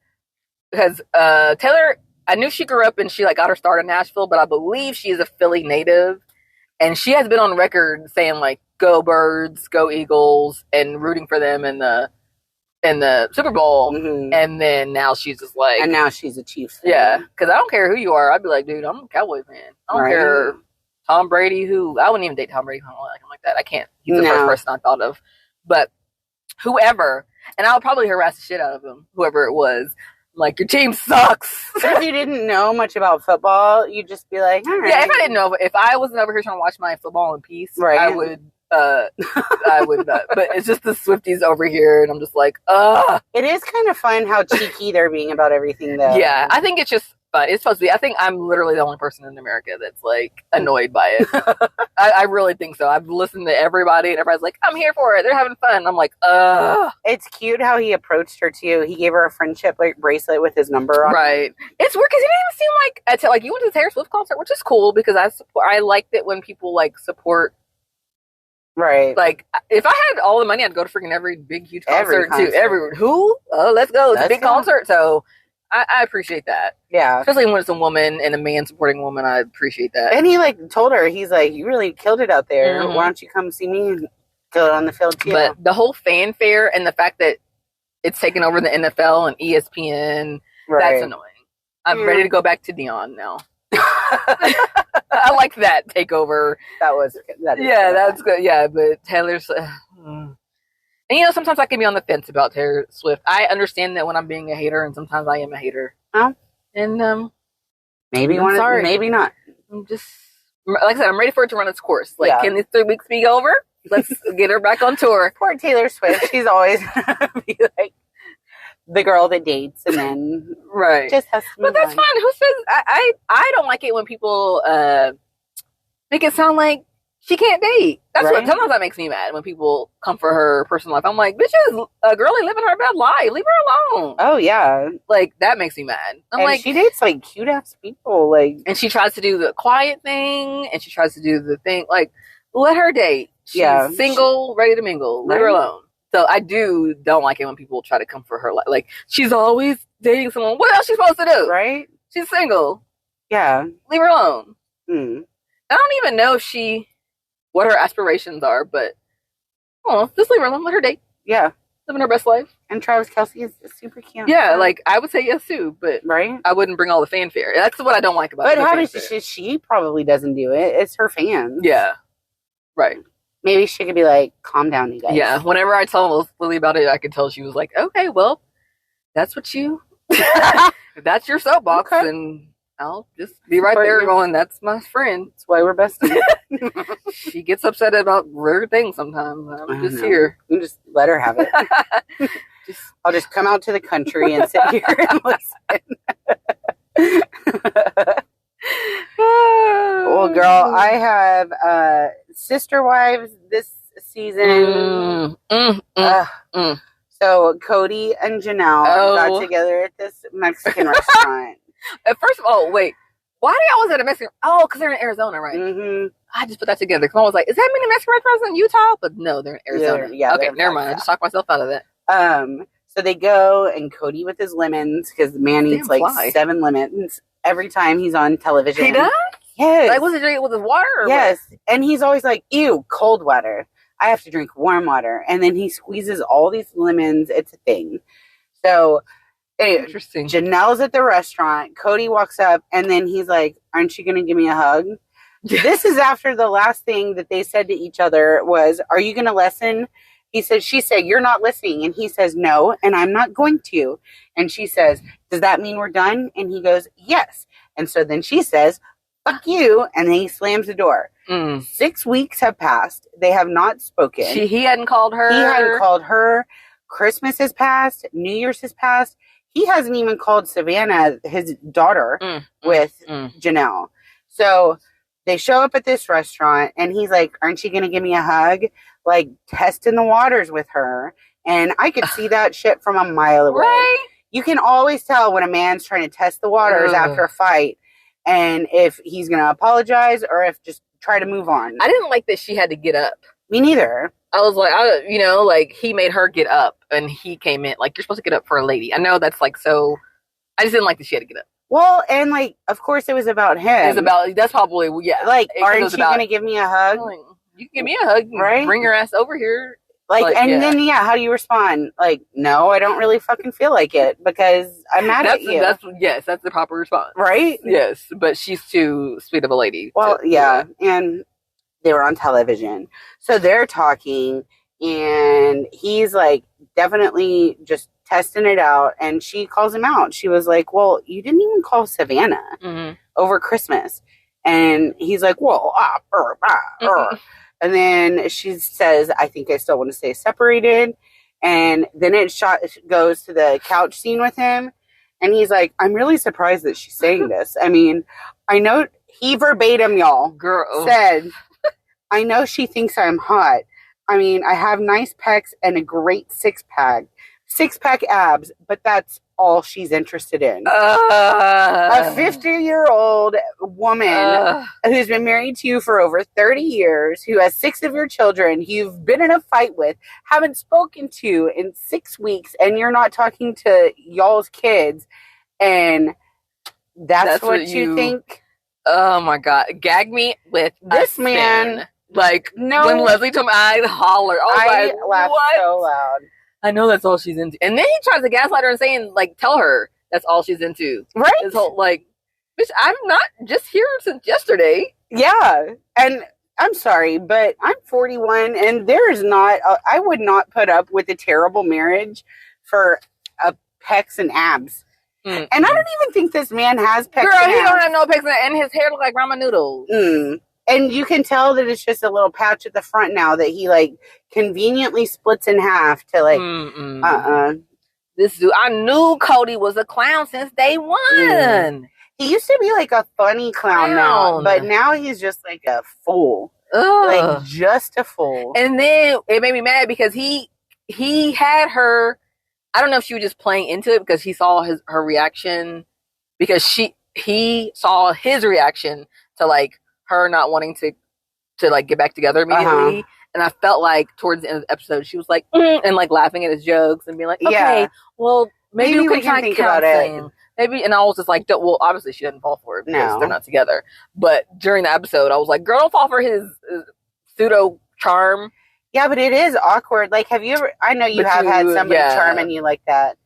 Taylor, I knew she grew up and she got her start in Nashville, but I believe she is a Philly native. And she has been on record saying go Birds, go Eagles, and rooting for them in the Super Bowl. Mm-hmm. And then now she's just and now she's a Chiefs fan. Yeah, because I don't care who you are. I'd be like, dude, I'm a Cowboy fan. I don't care Tom Brady, I wouldn't even date Tom Brady. I don't like him like that. I can't. He's the first person I thought of. But whoever, and I'll probably harass the shit out of him, whoever it was. Your team sucks. But if you didn't know much about football, you'd just be like, all right. Yeah, if I didn't know, if I wasn't over here trying to watch my football in peace, I would. I would not. But it's just the Swifties over here, and I'm just like, ugh. It is kind of fun how cheeky they're being about everything, though. Yeah, I think it's just fun. It's supposed to be. I think I'm literally the only person in America that's annoyed by it. I really think so. I've listened to everybody, and everybody's like, I'm here for it. They're having fun. I'm like, ugh. It's cute how he approached her too. He gave her a friendship bracelet with his number on. Right. It's weird because he didn't even seem like you went to the Taylor Swift concert, which is cool because I liked it when people support. Right. If I had all the money, I'd go to freaking every big, huge concert too. Who? Oh, let's go. It's a big concert. So I appreciate that. Yeah. Especially when it's a woman and a man supporting a woman, I appreciate that. And he told her, he's like, you really killed it out there. Mm-hmm. Why don't you come see me and kill it on the field too? But the whole fanfare and the fact that it's taken over the NFL and ESPN, that's annoying. I'm ready to go back to Dion now. I like that takeover. That's good. Yeah, but Taylor's and sometimes I can be on the fence about Taylor Swift. I understand that when I'm being a hater, and sometimes I am a hater. Oh, and maybe maybe not. I'm just like I said, I'm ready for it to run its course. Can these 3 weeks be over? Let's get her back on tour. Poor Taylor Swift. She's always be the girl that dates and then just has to But that's fine. Who says I don't like it when people make it sound like she can't date. That's what sometimes that makes me mad when people come for her personal life. I'm like, bitch is a girlie living her best life. Leave her alone. Oh yeah. That makes me mad. She dates cute ass people. And she tries to do the quiet thing and she tries to do the thing let her date. She's single, ready to mingle. Leave her alone. So I don't like it when people try to come for her. She's always dating someone. What else is she supposed to do? Right? She's single. Yeah. Leave her alone. Mm. I don't even know what her aspirations are, but just leave her alone. Let her date. Yeah. Living her best life. And Travis Kelce is super cute. Yeah, I would say yes too, but I wouldn't bring all the fanfare. That's what I don't like about it. But how does she probably doesn't do it. It's her fans. Yeah. Right. Maybe she could be like, calm down, you guys. Yeah, whenever I told Lily about it, I could tell she was like, okay, well, that's what you... if that's your soapbox, then I'll just be right there going, that's my friend. That's why we're besties. She gets upset about rare things sometimes. I'm just here. You just let her have it. I'll just come out to the country and sit here and listen. Well, girl, I have sister wives this season. So Kody and Janelle got together at this Mexican restaurant. First of all, wait. Why do y'all always at a Mexican? Oh, because they're in Arizona, right? Mm-hmm. I just put that together because I was like, is that many Mexican restaurants in Utah? But no, they're in Arizona. Yeah, okay, never mind. I just talked myself out of that. So they go, and Kody with his lemons, because the man eats like 7 lemons every time he's on television. He does? Yes. Like, was he drinking with his water? Or yes. What? And he's always like, ew, cold water. I have to drink warm water. And then he squeezes all these lemons. It's a thing. So, anyway, interesting. Janelle's at the restaurant. Kody walks up, and then he's like, aren't you going to give me a hug? This is after the last thing that they said to each other was, are you going to listen? She said, you're not listening. And he says, no, and I'm not going to. And she says, does that mean we're done? And he goes, yes. And so then she says, fuck you. And then he slams the door. 6 weeks have passed. They have not spoken. He hadn't called her. He hadn't called her. Christmas has passed. New Year's has passed. He hasn't even called Savannah, his daughter, with Janelle. So they show up at this restaurant, and he's like, aren't you going to give me a hug? Like, testing the waters with her. And I could see that shit from a mile away. Right? You can always tell when a man's trying to test the waters after a fight, and if he's going to apologize or if just try to move on. I didn't like that she had to get up. Me neither. I was like, like, he made her get up, and he came in. Like, you're supposed to get up for a lady. I know that's, like, so... I just didn't like that she had to get up. Well, and, like, of course it was about him. It was about... That's probably... Yeah. Like, aren't you going to give me a hug? Like, you can give me a hug. Right? Bring your ass over here. Like, then, how do you respond? Like, no, I don't really fucking feel like it because I'm mad at you. That's the proper response. Right? Yes, but she's too sweet of a lady. Well, yeah, and they were on television. So they're talking, and he's, like, definitely just testing it out, and she calls him out. She was like, well, you didn't even call Savannah over Christmas. And he's like, well, And then she says, I think I still want to stay separated. And then it goes to the couch scene with him. And he's like, I'm really surprised that she's saying this. I mean, I know he verbatim, y'all, said, I know she thinks I'm hot. I mean, I have nice pecs and a great six-pack abs, but that's all she's interested in. A 50-year-old woman who's been married to you for over 30 years, who has 6 of your children, who you've been in a fight with, haven't spoken to in 6 weeks, and you're not talking to y'all's kids, and that's what you think? Oh my God. Gag me with this man. Like, no, when Leslie told me, I hollered. I laughed so loud. I know that's all she's into. And then he tries to gaslight her and saying, like, tell her that's all she's into. Right? This whole, like, bitch, I'm not just here since yesterday. Yeah. And I'm sorry, but I'm 41, and there is not, I would not put up with a terrible marriage for pecs and abs. And I don't even think this man has pecs and abs. Girl, he don't have no pecs and his hair look like ramen noodles. And you can tell that it's just a little patch at the front now that he, like, conveniently splits in half to, like, This dude, I knew Kody was a clown since day one. He used to be, like, a funny clown now, but now he's just, like, a fool. Like, just a fool. And then it made me mad because he had her, I don't know if she was just playing into it because he saw her reaction, because he saw his reaction to, like, her not wanting to like get back together immediately. And I felt like towards the end of the episode she was like and like laughing at his jokes and being like, okay, well maybe we can try to think about it. Maybe, and I was just like, well, obviously she doesn't fall for it because they're not together. But during the episode I was like, girl, don't fall for his pseudo charm. Yeah, but it is awkward. Like, have you ever, I know you have had somebody charm and you like that.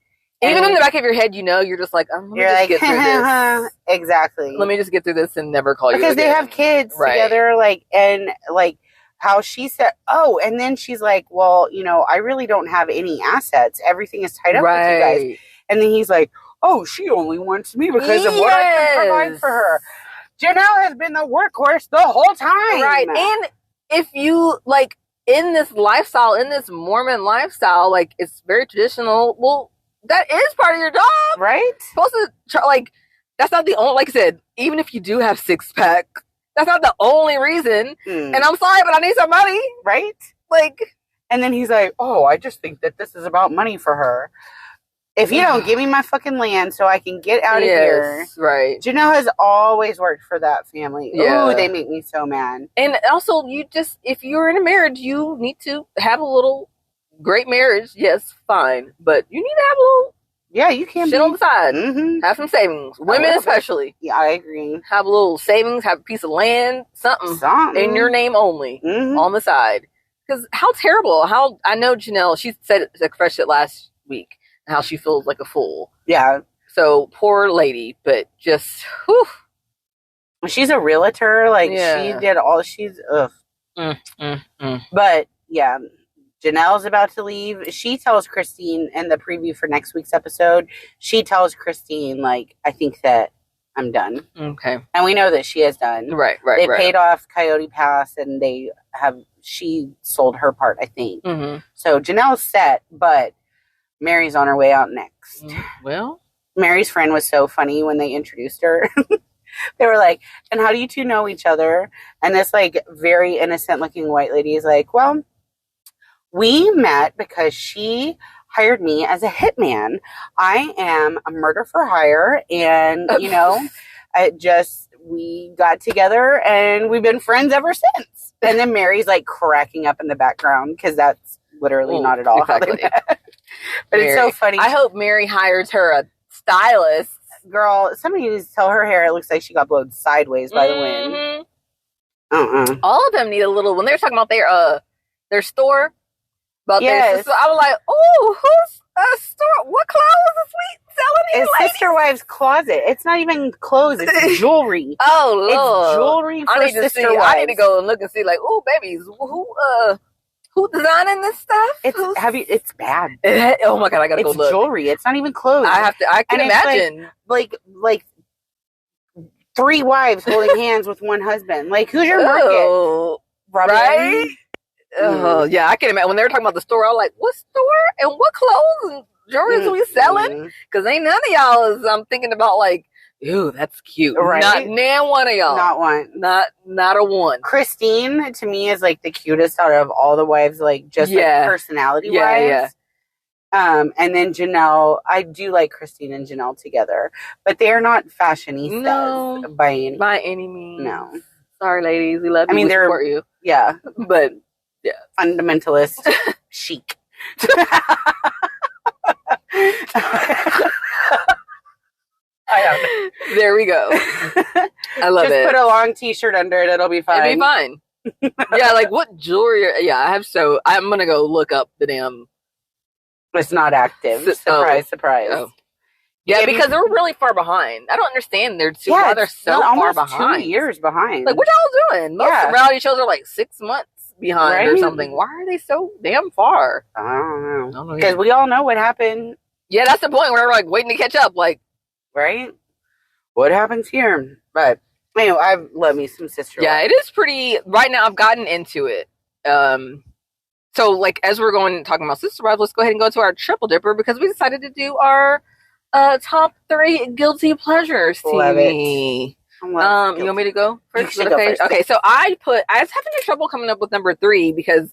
Even in the back of your head, you're just like, let me just get through this. Exactly. Let me just get through this and never call you again. Because they have kids together, like, and, like, how she said, oh, and then she's like, well, you know, I really don't have any assets. Everything is tied up with you guys. And then he's like, oh, she only wants me because of what I can provide for her. Janelle has been the workhorse the whole time. Right. And if you, like, in this lifestyle, in this Mormon lifestyle, like, it's very traditional. Well, that is part of your job. Right? Supposed to, like, that's not the only, like I said, even if you do have six-pack, that's not the only reason. And I'm sorry, but I need some money. Right? Like. And then he's like, oh, I just think that this is about money for her. If you don't give me my fucking land so I can get out of here. Right. Janelle has always worked for that family. Yeah. Ooh, they make me so mad. And also, you just, if you're in a marriage, you need to have a little great marriage. Yes, fine. But you need to have a little you can shit on the side. Have some savings. Women especially. Yeah, I agree. Have a little savings, have a piece of land, something. In your name only, on the side. Because how terrible. I know Janelle, she said it, expressed it last week. How she feels like a fool. Yeah. So, poor lady, but just, whew. She's a realtor. Like, she did all, she's, ugh. But, yeah, Janelle's about to leave. She tells Christine in the preview for next week's episode, she tells Christine, like, I think that I'm done. Okay. And we know that she is done. Right. They paid off Coyote Pass, and she sold her part, I think. So, Janelle's set, but Mary's on her way out next. Well, Mary's friend was so funny when they introduced her. They were like, and how do you two know each other? And this, like, very innocent looking white lady is like, well, we met because she hired me as a hitman. I am a murder for hire. And, you know, we got together and we've been friends ever since. And then Mary's like cracking up in the background because that's literally not at all exactly. how they met. But Mary, it's so funny. I hope Mary hires her a stylist. Girl, somebody needs to tell her hair. It looks like she got blown sideways by the wind. All of them need a little. When they were talking about their store, I was like, oh, who's a store? What clothes is we selling these ladies? Sister Wives Closet. It's not even clothes. It's jewelry. Oh, Lord. It's jewelry for Sister Wives. I need to go and look and see, like, oh, babies, who designing this stuff? It's bad. Oh my God, I gotta go look. It's jewelry. It's not even clothes. I can imagine. Like 3 wives holding hands with one husband. Like, who's your market? Right? Oh, yeah, I can imagine. When they were talking about the store, I was like, what store? And what clothes and jewelry are we selling? Because ain't none of y'all I'm thinking about, like, ew, that's cute. Right? Not one of y'all. Not one. Not a one. Christine, to me, is, like, the cutest out of all the wives, like, just, like, personality-wise. Yeah. And then Janelle, I do like Christine and Janelle together, but they are not fashionistas by any means. No. Sorry, ladies. We love you. I mean, they're, support you. Yeah. But, yeah. Fundamentalist chic. There we go. I love it. Just put a long t-shirt under it. It'll be fine. It'll be fine. Yeah, like what jewelry? Yeah, I'm going to go look up the damn. It's not active. Surprise. Oh. Yeah, because they're really far behind. I don't understand. They're so far behind. 2 years behind. Like, what y'all doing? Most reality shows are like 6 months behind or something. Why are they so damn far? I don't know. Because we all know what happened. Yeah, that's the point where we're like waiting to catch up. Like, right? What happens here? But anyway, I love me some Sister Wives. Yeah, it is pretty. Right now, I've gotten into it. So, like, as we're talking about Sister Wives, let's go ahead and go to our Triple Dipper because we decided to do our top 3 guilty pleasures. Love it. You want me to go first? You go first. Okay, so I was having trouble coming up with number 3 because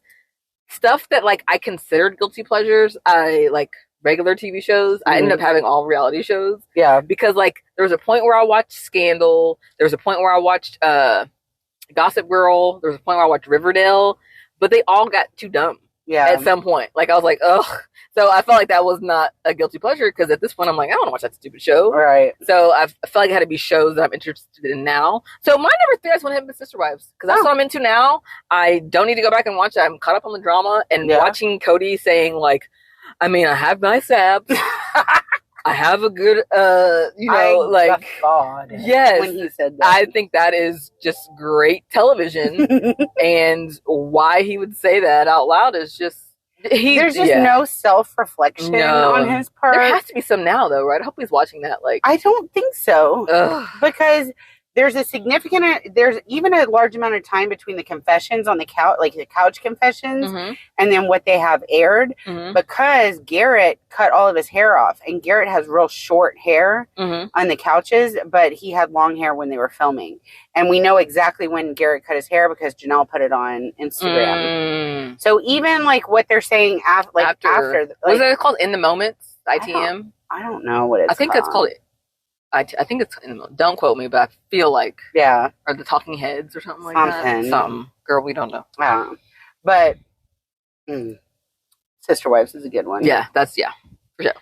stuff that, like, I considered guilty pleasures, I like regular TV shows. I ended up having all reality shows. Yeah. Because, like, there was a point where I watched Scandal. There was a point where I watched Gossip Girl. There was a point where I watched Riverdale. But they all got too dumb. Yeah. At some point. Like, I was like, ugh. So I felt like that was not a guilty pleasure because at this point I'm like, I don't want to watch that stupid show. Right. So I felt like it had to be shows that I'm interested in now. So my number 3 is one of Sister Wives because that's what I'm into now. I don't need to go back and watch it. I'm caught up on the drama and watching Kody saying, like, I mean, I have nice abs. I have a good, God. Yes. When he said that. I think that is just great television. And why he would say that out loud is just, there's just no self-reflection on his part. There has to be some now, though, right? I hope he's watching that. I don't think so. Because there's even a large amount of time between the confessions on the couch, like the couch confessions, and then what they have aired, because Garrett cut all of his hair off, and Garrett has real short hair on the couches, but he had long hair when they were filming. And we know exactly when Garrett cut his hair because Janelle put it on Instagram. So even what they're saying after was it called In the Moments? ITM? I don't know what it's called. I think it's called it. I think it's, don't quote me, but I feel like, or the Talking Heads or something like that. Something. Girl, we don't know. But Sister Wives is a good one. Yeah, for sure.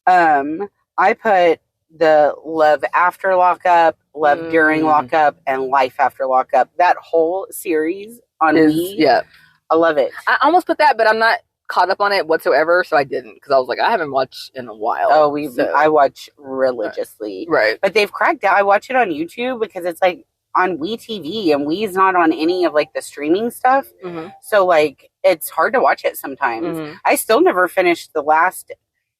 I put the Love After Lockup, Love During Lockup, and Life After Lockup. That whole series on me. Yeah. I love it. I almost put that, but I'm not caught up on it whatsoever, so I didn't, because I was like, I haven't watched in a while. I watch religiously, right? But they've cracked down. I watch it on YouTube because it's on WeTV, and We's not on any of the streaming stuff, so it's hard to watch it sometimes. I still never finished the last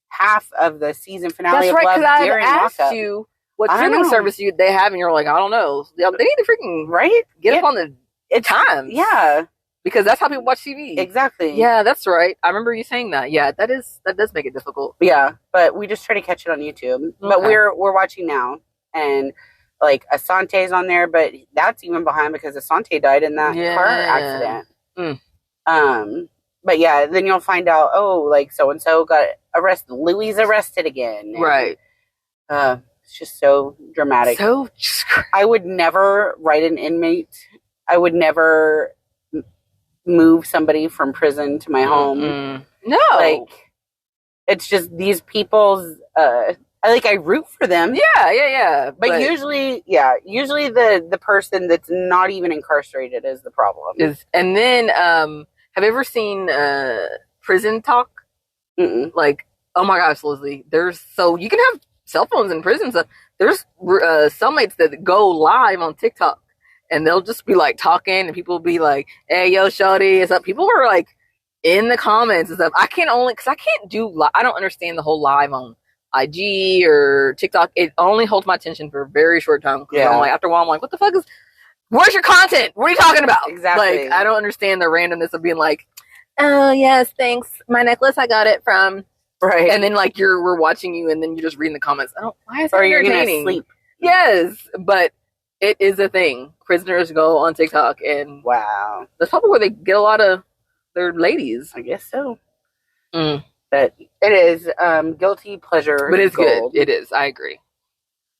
half of the season finale. That's right, because I asked you what streaming service they have, and you're like, I don't know. They need to freaking get up on the times. Yeah. Because that's how people watch TV. Exactly. Yeah, that's right. I remember you saying that. Yeah, that does make it difficult. Yeah, but we just try to catch it on YouTube. Okay. But we're watching now, and Asante's on there, but that's even behind because Asante died in that car accident. But yeah, then you'll find out, so and so got arrested. Louis arrested again. Right. It's just so dramatic. I would never write an inmate. I would never move somebody from prison to my home. No. It's just these people's I root for them. Yeah. But usually the person that's not even incarcerated is the problem. And then have you ever seen Prison Talk? Mm-mm. Oh my gosh, Leslie, you can have cell phones in prison, so there's cellmates that go live on TikTok. And they'll just be talking, and people will be like, "Hey, yo, shawty," and stuff. People are in the comments and stuff. I can't do. I don't understand the whole live on IG or TikTok. It only holds my attention for a very short time. Yeah. I'm after a while, I'm like, "What the fuck is? Where's your content? What are you talking about?" Exactly. I don't understand the randomness of being like, "Oh yes, thanks. My necklace, I got it from." Right. And then we're watching you, and then you're just reading the comments. Why is that entertaining? Or you're gonna sleep. Yes, but it is a thing. Prisoners go on TikTok, and wow, that's probably where they get a lot of their ladies. I guess so. But it is guilty pleasure. But it's gold. Good. It is. I agree.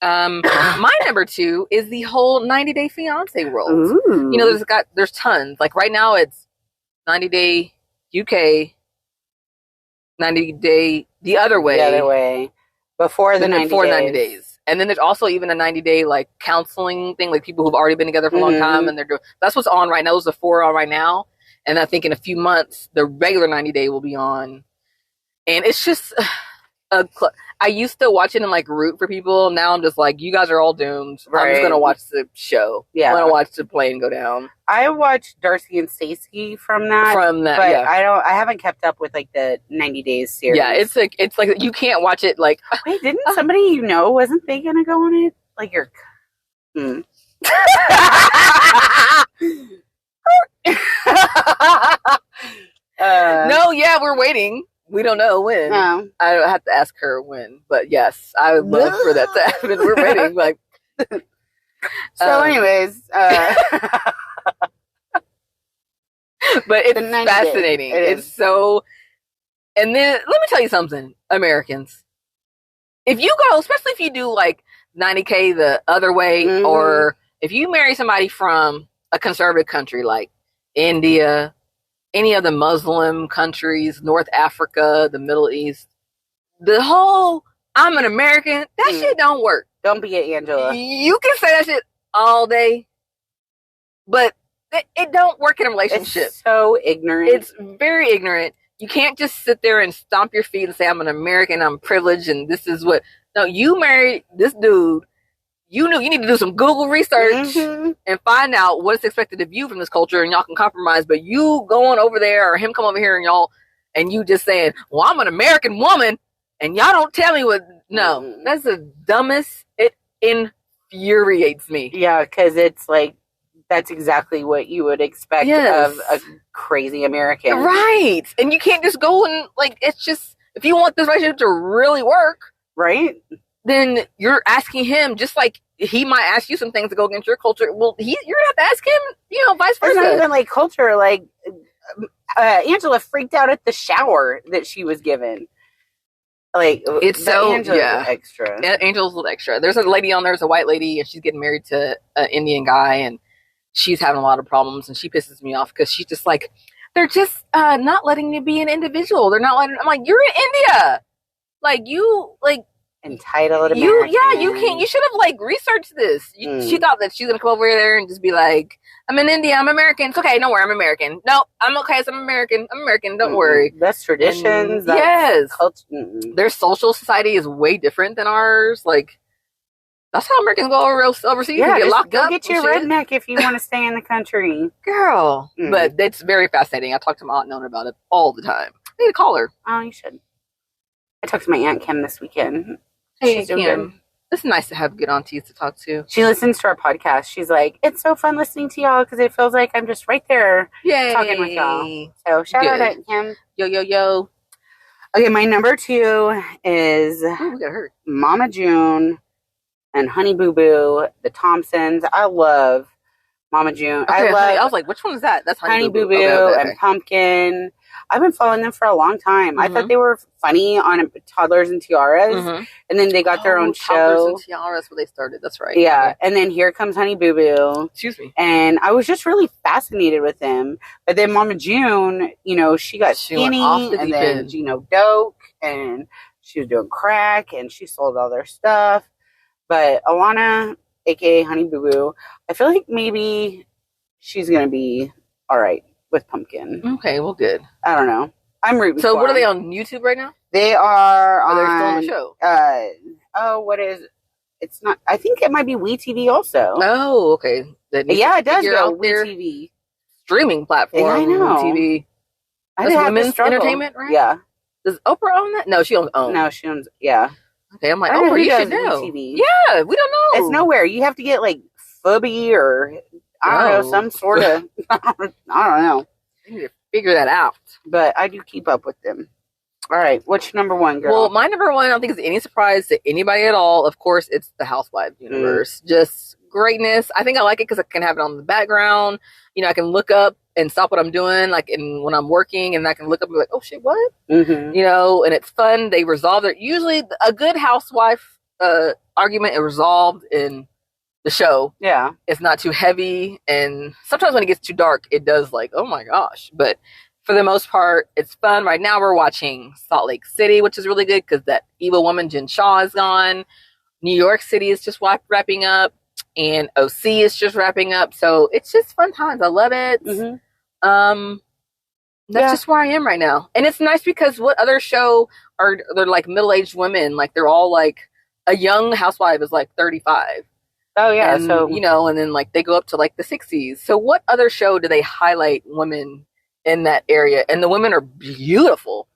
My number 2 is the whole 90 Day Fiance world. Ooh. There's tons. Right now, it's 90 Day UK, 90 Day the other way. Before the 90 days. And then there's also even a 90-day counseling thing, people who've already been together for a long time, and that's what's on right now. Those are 4 on right now, and I think in a few months the regular 90-day will be on. And it's just I used to watch it and root for people. Now I'm just you guys are all doomed. Right. I'm just gonna watch the show. Yeah, I'm gonna watch the plane go down. I watched Darcy and Stacey from that, but yeah. I haven't kept up with the 90 Days series. Yeah, it's you can't watch it Wait, didn't somebody wasn't they gonna go on it? Your no, yeah, we're waiting. We don't know when. No. I have to ask her when, but yes, I would love for that to happen. We're waiting. So, anyways, but it's fascinating. It's so. And then let me tell you something, Americans. If you go, especially if you do 90K the other way, or if you marry somebody from a conservative country like India, any of the Muslim countries, North Africa, the Middle East, the whole I'm an American, that shit don't work. Don't be an Angela. You can say that shit all day, but it don't work in a relationship. It's so ignorant. It's very ignorant. You can't just sit there and stomp your feet and say, I'm an American, I'm privileged, and this is what... No, you married this dude. You need to do some Google research and find out what's expected of you from this culture, and y'all can compromise. But you going over there, or him come over here, and you just saying, well, I'm an American woman, and y'all don't tell me what... No, that's the dumbest... It infuriates me. Yeah, because it's like, that's exactly what you would expect of a crazy American. Right. And you can't just go and, like, it's just... If you want this relationship to really work... Right? Then you're asking him, just like he might ask you some things to go against your culture. Well, you're going to have to ask him, vice versa. It's not even like culture. Like, Angela freaked out at the shower that she was given. Like, it's so, Angela's extra. Angela's a little extra. There's a lady on there, there's a white lady, and she's getting married to an Indian guy, and she's having a lot of problems, and she pisses me off because she's just like, they're just not letting me be an individual. They're not letting... I'm like, you're in India. Like, you, like... Entitled American. You can't... You should have, like, researched this. She thought that she was going to come over there and just be like, I'm in India, I'm American. It's okay, don't worry, I'm American. No, I'm okay, so I'm American. I'm American, don't worry. That's traditions. That's culture. Their social society is way different than ours. Like, that's how Americans go overseas and get locked up. Get your redneck if you want to stay in the country. Girl. But it's very fascinating. I talk to my Aunt Nona about it all the time. I need to call her. Oh, you should. I talked to my Aunt Kim this weekend. Hey, Kim. It's nice to have good aunties to talk to. She listens to our podcast. She's like, it's so fun listening to y'all because it feels like I'm just right there talking with y'all. So shout out to Kim. Yo. Okay, my number 2 is Mama June and Honey Boo Boo, the Thompsons. I love Mama June. Okay, I was like, which one is that? That's Honey Boo Boo and Pumpkin. I've been following them for a long time. I thought they were funny on Toddlers and Tiaras, and then they got their own show. Toddlers and Tiaras, where they started. That's right. Yeah, and then here comes Honey Boo Boo. Excuse me. And I was just really fascinated with them. But then Mama June, she got skinny, and then dope, and she was doing crack, and she sold all their stuff. But Alana, aka Honey Boo Boo, I feel like maybe she's gonna be all right with Pumpkin. Okay, well, good. I don't know. I'm rooting for what are they on YouTube right now? They are on... They're still on the show. What is... It's not... I think it might be WeTV also. Oh, okay. Yeah, it does go WeTV. Streaming platform. Yeah, I know. WeTV. That's Women's Entertainment, right? Yeah. Does Oprah own that? No, she owns OWN. No, she owns... Yeah. Okay, I'm like, Oprah, you should know. WeTV. Yeah, we don't know. It's nowhere. You have to get, like, Fubby or... I don't know, some sort of... I don't know. I need to figure that out. But I do keep up with them. All right, what's your number 1, girl? Well, my number 1, I don't think it's any surprise to anybody at all. Of course, it's the Housewives universe. Just greatness. I think I like it because I can have it on the background. I can look up and stop what I'm doing, like when I'm working, and I can look up and be like, oh, shit, what? And it's fun. They resolve it. Usually, a good housewife argument is resolved in the show. Yeah. It's not too heavy, and sometimes when it gets too dark, it does like, oh my gosh. But for the most part, it's fun. Right now we're watching Salt Lake City, which is really good because that evil woman Jen Shaw is gone. New York City is just wrapping up, and OC is just wrapping up. So it's just fun times. I love it. That's just where I am right now. And it's nice because what other show they're like middle-aged women, like they're all like, a young housewife is like 35. Oh, yeah. And, and then, like, they go up to, like, the 60s. So what other show do they highlight women in that area? And the women are beautiful.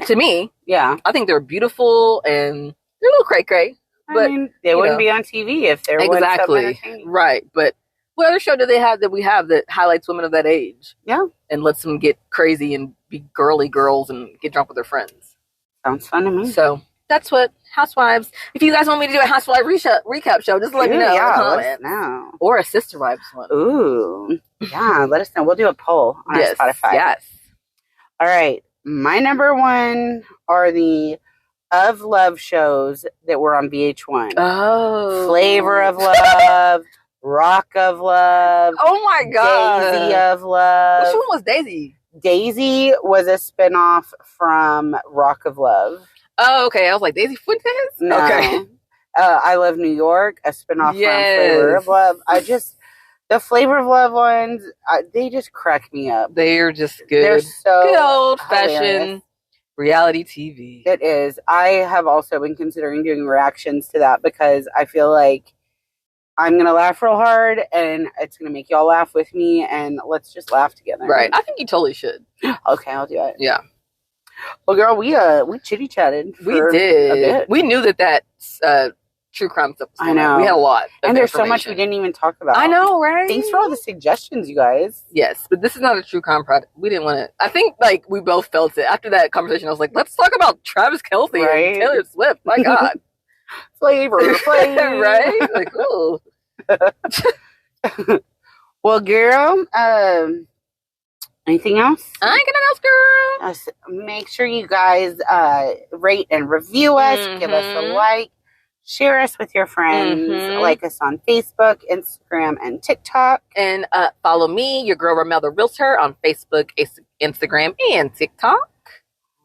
To me. Yeah. I think they're beautiful, and they're a little cray-cray. But, they wouldn't be on TV if there wasn't something entertaining. Right. But what other show do they have that highlights women of that age? Yeah. And lets them get crazy and be girly girls and get drunk with their friends. Sounds fun to me. So that's what Housewives. If you guys want me to do a Housewives recap show, just let me know. Yeah, let us know. Or a Sister Wives one. Ooh, yeah, let us know. We'll do a poll on our Spotify. Yes. All right, my number 1 are the Of Love shows that were on VH1. Oh, Flavor of Love, Rock of Love. Oh my God, Daisy of Love. Which one was Daisy? Daisy was a spinoff from Rock of Love. Oh, okay. I was like, Daisy Fuentes? No. Okay. I Love New York, a spinoff from Flavor of Love. The Flavor of Love ones, they just crack me up. They're just good. They're so good old-fashioned reality TV. It is. I have also been considering doing reactions to that because I feel like I'm going to laugh real hard and it's going to make y'all laugh with me and let's just laugh together. Right. I think you totally should. Okay, I'll do it. Yeah. Well, girl, we chitty-chatted for a bit. We knew that true crime stuff. I know. We had a lot. And there's so much we didn't even talk about. I know, right? Thanks for all the suggestions, you guys. Yes, but this is not a true crime product. We didn't want to. I think, we both felt it. After that conversation, I was like, let's talk about Travis Kelce and Taylor Swift. My God. Flavor. Right? Ooh. Well, girl, anything else? I ain't gonna else, girl. Make sure you guys rate and review us. Give us a like. Share us with your friends. Like us on Facebook, Instagram, and TikTok. And follow me, your girl Ramelle the Realtor, on Facebook, Instagram, and TikTok.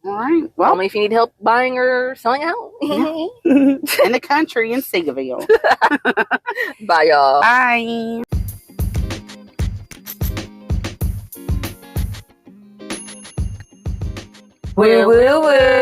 All right. Well, call me if you need help buying or selling a house. In the country in Seagaville. Bye, y'all. Bye. Woo, woo, woo.